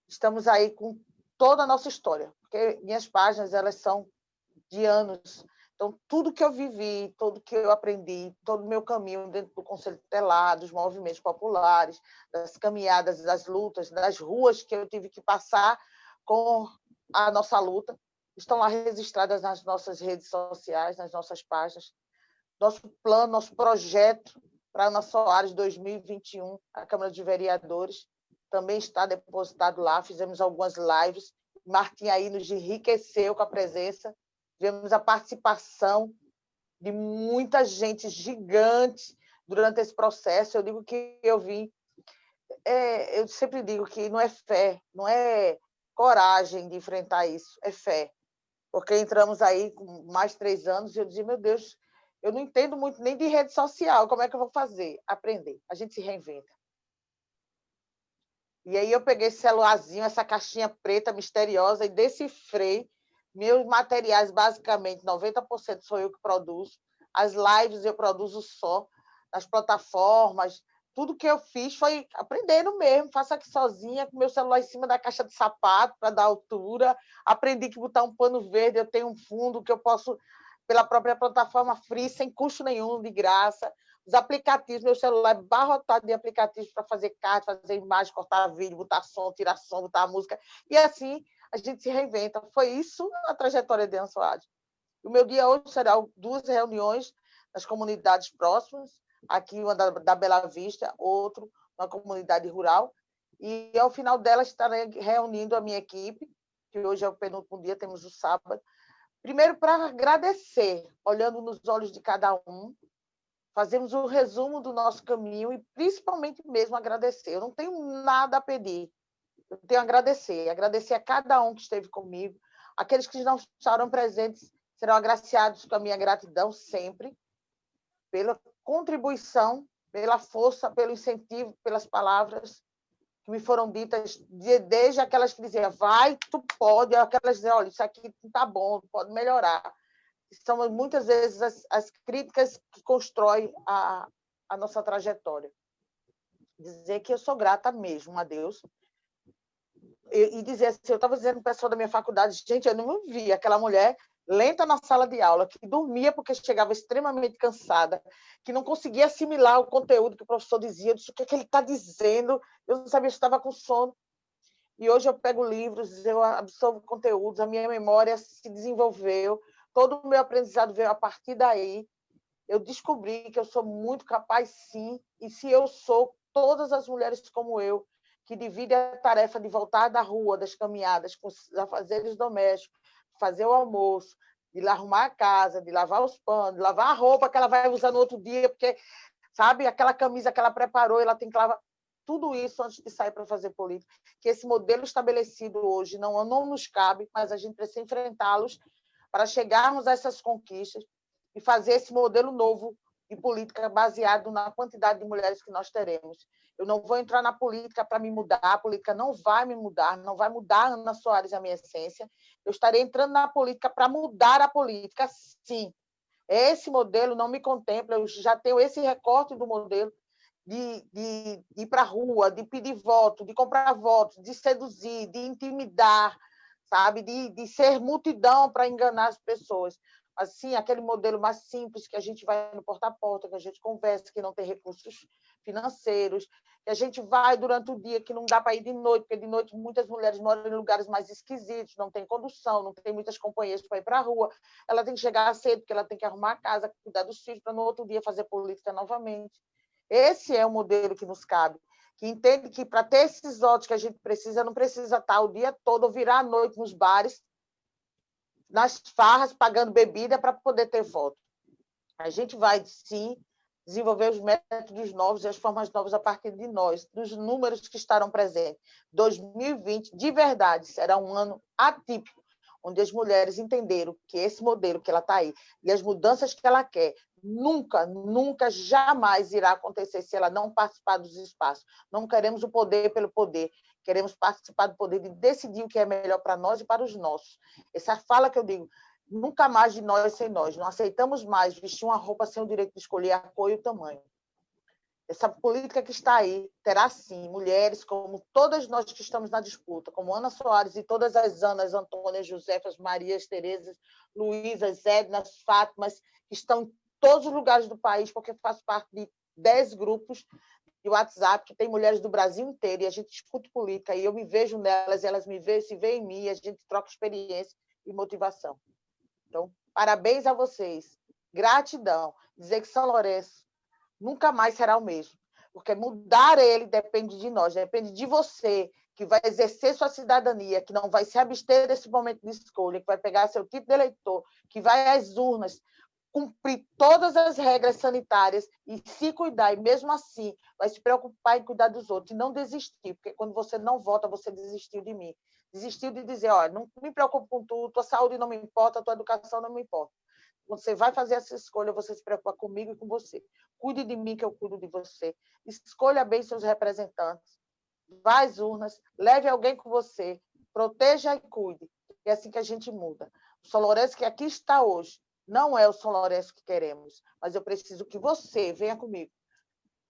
Estamos aí com toda a nossa história, porque minhas páginas elas são de anos. Então, tudo que eu vivi, tudo que eu aprendi, todo o meu caminho dentro do Conselho Tutelar, dos movimentos populares, das caminhadas, das lutas, das ruas que eu tive que passar com a nossa luta, estão lá registradas nas nossas redes sociais, nas nossas páginas. Nosso plano, nosso projeto para a Ana Soares 2021, a Câmara de Vereadores, também está depositado lá. Fizemos algumas lives. Martim aí nos enriqueceu com a presença. Tivemos a participação de muita gente gigante durante esse processo. Eu digo que eu vim... eu sempre digo que não é fé, não é coragem de enfrentar isso, é fé. Porque entramos aí com mais de 3 anos e eu dizia, meu Deus, eu não entendo muito nem de rede social, como é que eu vou fazer? Aprender, a gente se reinventa. E aí eu peguei esse celularzinho, essa caixinha preta misteriosa e decifrei meus materiais, basicamente, 90% sou eu que produzo. As lives eu produzo só, nas plataformas. Tudo que eu fiz foi aprendendo mesmo. Faço aqui sozinha, com meu celular em cima da caixa de sapato para dar altura. Aprendi que botar um pano verde, eu tenho um fundo que eu posso, pela própria plataforma free, sem custo nenhum, de graça. Os aplicativos, meu celular é barrotado de aplicativos para fazer carta, fazer imagem, cortar vídeo, botar som, botar música. E assim a gente se reinventa. Foi isso a trajetória de Ana Soares. O meu dia hoje será 2 reuniões nas comunidades próximas, aqui uma da Bela Vista, outro na comunidade rural, e ao final dela estarei reunindo a minha equipe, que hoje é o penúltimo dia, temos o sábado, primeiro para agradecer, olhando nos olhos de cada um, fazemos um resumo do nosso caminho e principalmente mesmo agradecer. Eu não tenho nada a pedir, eu tenho a agradecer a cada um que esteve comigo, aqueles que não estarão presentes serão agraciados com a minha gratidão sempre, pela contribuição, pela força, pelo incentivo, pelas palavras que me foram ditas, desde aquelas que diziam, vai, tu pode, aquelas que diziam, olha, isso aqui não está bom, pode melhorar. São muitas vezes as críticas que constroem a nossa trajetória. dizer que eu sou grata mesmo a Deus. E dizer assim, eu estava dizendo para o pessoal da minha faculdade, gente, eu não vi aquela mulher lenta na sala de aula, que dormia porque chegava extremamente cansada, que não conseguia assimilar o conteúdo que o professor dizia, eu disse, o que é que ele está dizendo? Eu não sabia se estava com sono. E hoje eu pego livros, eu absorvo conteúdos, a minha memória se desenvolveu, todo o meu aprendizado veio a partir daí. Eu descobri que eu sou muito capaz, sim, e se eu sou, todas as mulheres como eu, que dividem a tarefa de voltar da rua, das caminhadas, com os afazeres domésticos, fazer o almoço, de arrumar a casa, de lavar os panos, de lavar a roupa que ela vai usar no outro dia, porque, sabe, aquela camisa que ela preparou, ela tem que lavar. Tudo isso antes de sair para fazer política. Que esse modelo estabelecido hoje não nos cabe, mas a gente precisa enfrentá-los para chegarmos a essas conquistas e fazer esse modelo novo de política baseado na quantidade de mulheres que nós teremos. Eu não vou entrar na política para me mudar, a política não vai me mudar, não vai mudar a Ana Soares, a minha essência. Eu estarei entrando na política para mudar a política, sim. Esse modelo não me contempla, eu já tenho esse recorte do modelo de ir para a rua, de pedir voto, de comprar votos, de seduzir, de intimidar, sabe? De ser multidão para enganar as pessoas. Assim, aquele modelo mais simples, que a gente vai no porta a porta, que a gente conversa, que não tem recursos financeiros, que a gente vai durante o dia, que não dá para ir de noite, porque de noite muitas mulheres moram em lugares mais esquisitos, não tem condução, não tem muitas companhias para ir para a rua, ela tem que chegar cedo, porque ela tem que arrumar a casa, cuidar dos filhos, para no outro dia fazer política novamente. Esse é o modelo que nos cabe, que entende que para ter esses votos que a gente precisa, não precisa estar o dia todo ou virar à noite nos bares, nas farras, pagando bebida para poder ter voto. A gente vai, sim, desenvolver os métodos novos e as formas novas a partir de nós, dos números que estarão presentes. 2020, de verdade, será um ano atípico, onde as mulheres entenderam que esse modelo que ela está aí e as mudanças que ela quer nunca, nunca, jamais irá acontecer se ela não participar dos espaços. Não queremos o poder pelo poder, queremos participar do poder de decidir o que é melhor para nós e para os nossos. Essa fala que eu digo, nunca mais de nós sem nós. Não aceitamos mais vestir uma roupa sem o direito de escolher a cor e o tamanho. Essa política que está aí terá, sim, mulheres como todas nós que estamos na disputa, como Ana Soares e todas as Anas, Antônias, Josefas, Marias, Terezas, Luísas, Ednas, Fátimas, que estão em todos os lugares do país, porque faço parte de 10 grupos de WhatsApp que tem mulheres do Brasil inteiro, e a gente discute política, e eu me vejo nelas, e elas me veem, se veem em mim, e a gente troca experiência e motivação. Então, parabéns a vocês. Gratidão. Dizer que São Lourenço nunca mais será o mesmo, porque mudar ele depende de nós, depende de você, que vai exercer sua cidadania, que não vai se abster desse momento de escolha, que vai pegar seu título de eleitor, que vai às urnas, cumprir todas as regras sanitárias e se cuidar, e mesmo assim vai se preocupar em cuidar dos outros e não desistir, porque quando você não vota, você desistiu de mim. Desistiu de dizer, olha, não me preocupo com tudo, tua saúde não me importa, tua educação não me importa. Você vai fazer essa escolha, você se preocupa comigo e com você. Cuide de mim, que eu cuido de você. Escolha bem seus representantes. Vá às urnas, leve alguém com você, proteja e cuide. É assim que a gente muda. O São Lourenço que aqui está hoje não é o São Lourenço que queremos, mas eu preciso que você venha comigo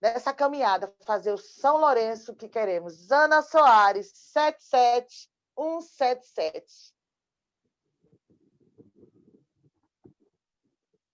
nessa caminhada, fazer o São Lourenço que queremos. Ana Soares, 77177.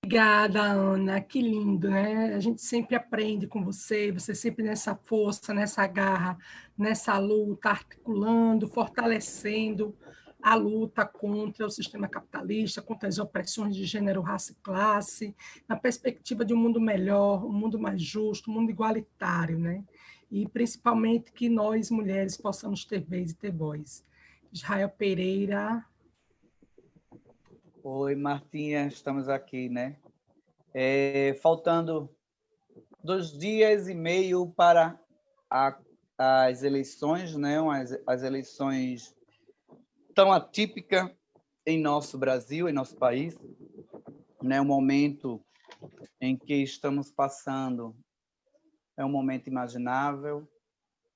Obrigada, Ana. Que lindo, né? A gente sempre aprende com você, você sempre nessa força, nessa garra, nessa luta, articulando, fortalecendo a luta contra o sistema capitalista, contra as opressões de gênero, raça e classe, na perspectiva de um mundo melhor, um mundo mais justo, um mundo igualitário, né? E principalmente que nós, mulheres, possamos ter vez e ter voz. Israel Pereira. Oi, Martinha, estamos aqui, né? Faltando 2 dias e meio para as eleições, né? As eleições tão atípicas em nosso Brasil, em nosso país, né? O momento em que estamos passando é um momento imaginável,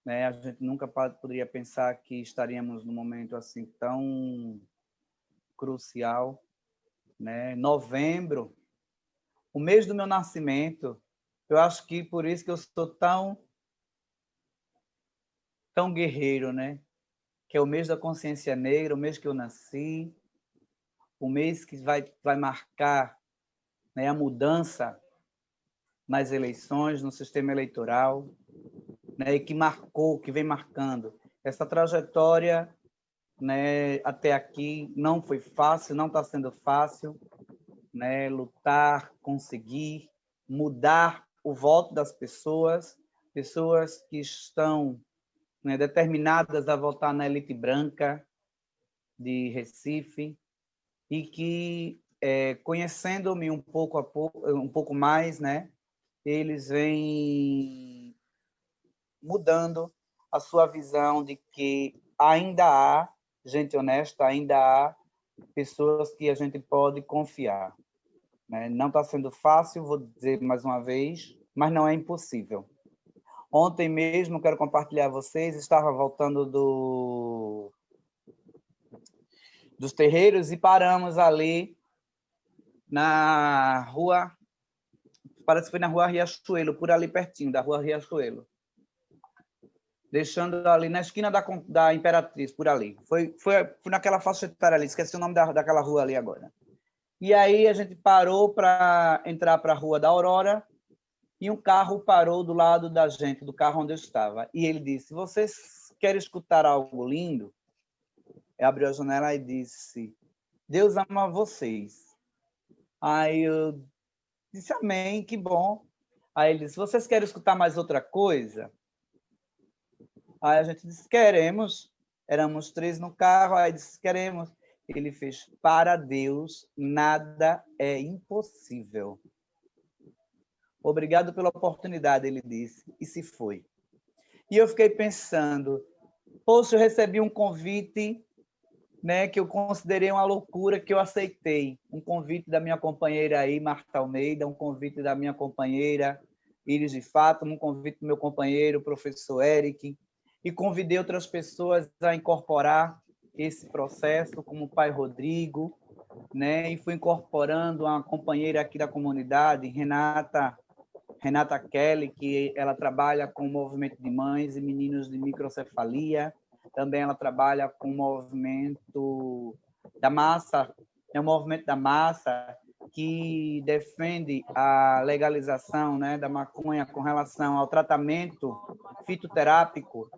né? A gente nunca poderia pensar que estaríamos num momento assim tão crucial, né? Novembro, o mês do meu nascimento, eu acho que por isso que eu sou tão tão guerreiro, né? Que é o mês da consciência negra, o mês que eu nasci, o mês que vai marcar, né, a mudança nas eleições, no sistema eleitoral, né, e que marcou, que vem marcando. Essa trajetória, né, até aqui não foi fácil, não está sendo fácil, né, lutar, conseguir mudar o voto das pessoas, pessoas que estão, né, determinadas a votar na elite branca de Recife e que, conhecendo-me um pouco mais, né, eles vêm mudando a sua visão de que ainda há gente honesta, ainda há pessoas que a gente pode confiar, né? Não está sendo fácil, vou dizer mais uma vez, mas não é impossível. Ontem mesmo, quero compartilhar com vocês, estava voltando dos terreiros e paramos ali na rua, parece que foi na rua Riachuelo, por ali pertinho da rua Riachuelo, deixando ali na esquina da Imperatriz, por ali. Foi naquela faixa etária ali, esqueci o nome daquela rua ali agora. E aí a gente parou para entrar para a Rua da Aurora e um carro parou do lado da gente, do carro onde eu estava. E ele disse, vocês querem escutar algo lindo? Eu abri a janela e disse, Deus ama vocês. Aí eu disse, amém, que bom. Aí ele disse, vocês querem escutar mais outra coisa? Aí a gente disse, queremos. Éramos 3 no carro, aí disse, queremos. Ele fez, para Deus, nada é impossível. Obrigado pela oportunidade, ele disse, e se foi. E eu fiquei pensando, poxa, eu recebi um convite, né, que eu considerei uma loucura, que eu aceitei. Um convite da minha companheira aí, Marta Almeida, um convite da minha companheira Iris de Fátima, um convite do meu companheiro, professor Eric, e convidei outras pessoas a incorporar esse processo, como o pai Rodrigo, né, e fui incorporando uma companheira aqui da comunidade, Renata Kelly, que ela trabalha com o movimento de mães e meninos de microcefalia. Também ela trabalha com o movimento da massa, é o movimento da massa que defende a legalização, né, da maconha com relação ao tratamento fitoterápico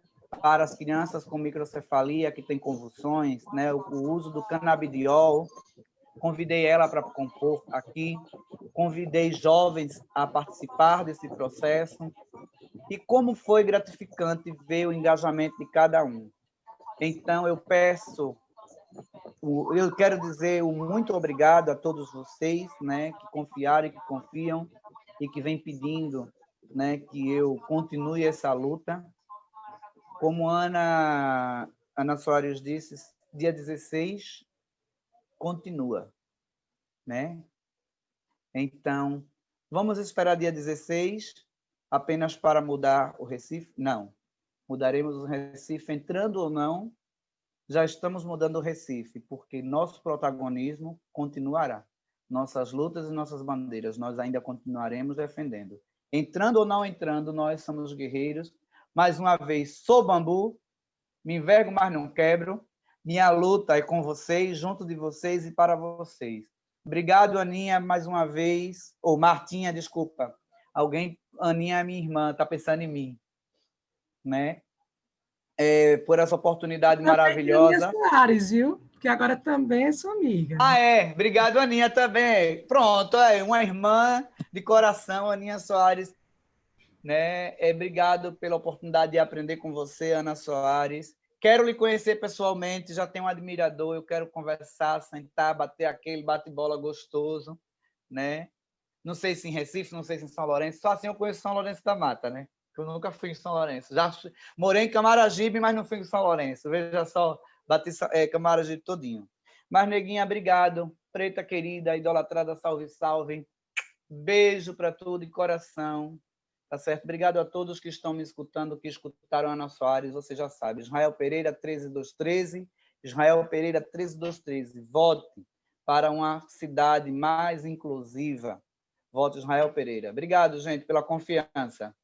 para as crianças com microcefalia que têm convulsões, né, o uso do canabidiol. Convidei ela para compor aqui, convidei jovens a participar desse processo, e como foi gratificante ver o engajamento de cada um. Então, eu quero dizer um muito obrigado a todos vocês, né, que confiaram e que confiam, e que vêm pedindo, né, que eu continue essa luta. Como Ana Soares disse, dia 16 continua, né? Então, vamos esperar dia 16 apenas para mudar o Recife? Não. Mudaremos o Recife entrando ou não, já estamos mudando o Recife, porque nosso protagonismo continuará. Nossas lutas e nossas bandeiras, nós ainda continuaremos defendendo. Entrando ou não entrando, nós somos guerreiros. Mais uma vez, sou bambu, me envergo, mas não quebro. Minha luta é com vocês, junto de vocês e para vocês. Obrigado, Aninha, mais uma vez. Ou Martinha, desculpa. Aninha é minha irmã, está pensando em mim, né? Por essa oportunidade maravilhosa. Aninha Soares, viu? Que agora também é sua amiga. Obrigado, Aninha, também. Pronto, uma irmã de coração, Aninha Soares, né? Obrigado pela oportunidade de aprender com você, Ana Soares. Quero lhe conhecer pessoalmente, já tenho um admirador, eu quero conversar, sentar, bater aquele bate-bola gostoso, né? Não sei se em Recife, não sei se em São Lourenço, só assim eu conheço São Lourenço da Mata, né? Eu nunca fui em São Lourenço. Já morei em Camaragibe, mas não fui em São Lourenço. Veja só, bati Camaragibe todinho. Mas, Neguinha, obrigado. Preta querida, idolatrada, salve, salve. Beijo para tudo de coração. Tá certo? Obrigado a todos que estão me escutando, que escutaram a Ana Soares, você já sabe. Israel Pereira, 13213. Israel Pereira, 13213. Vote para uma cidade mais inclusiva. Voto Israel Pereira. Obrigado, gente, pela confiança.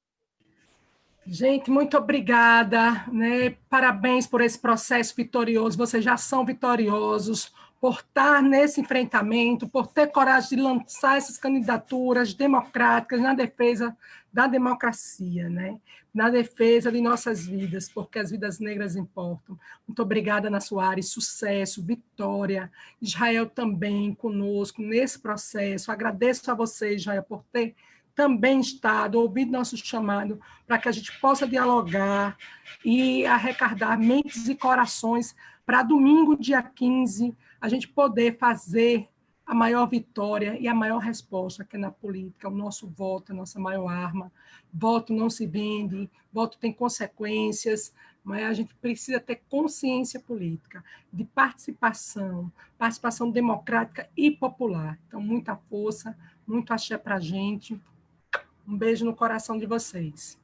Gente, muito obrigada, né? Parabéns por esse processo vitorioso. Vocês já são vitoriosos por estar nesse enfrentamento, por ter coragem de lançar essas candidaturas democráticas na defesa da democracia, né? Na defesa de nossas vidas, porque as vidas negras importam. Muito obrigada, Nassuaré, sucesso, vitória. Israel também conosco nesse processo. Agradeço a você, Israel, por ter também estado, ouvido nosso chamado, para que a gente possa dialogar e arrecadar mentes e corações para domingo, dia 15, a gente poder fazer a maior vitória e a maior resposta que é na política, o nosso voto, a nossa maior arma. Voto não se vende, voto tem consequências, mas a gente precisa ter consciência política, de participação, participação democrática e popular. Então, muita força, muito axé para a gente. Um beijo no coração de vocês.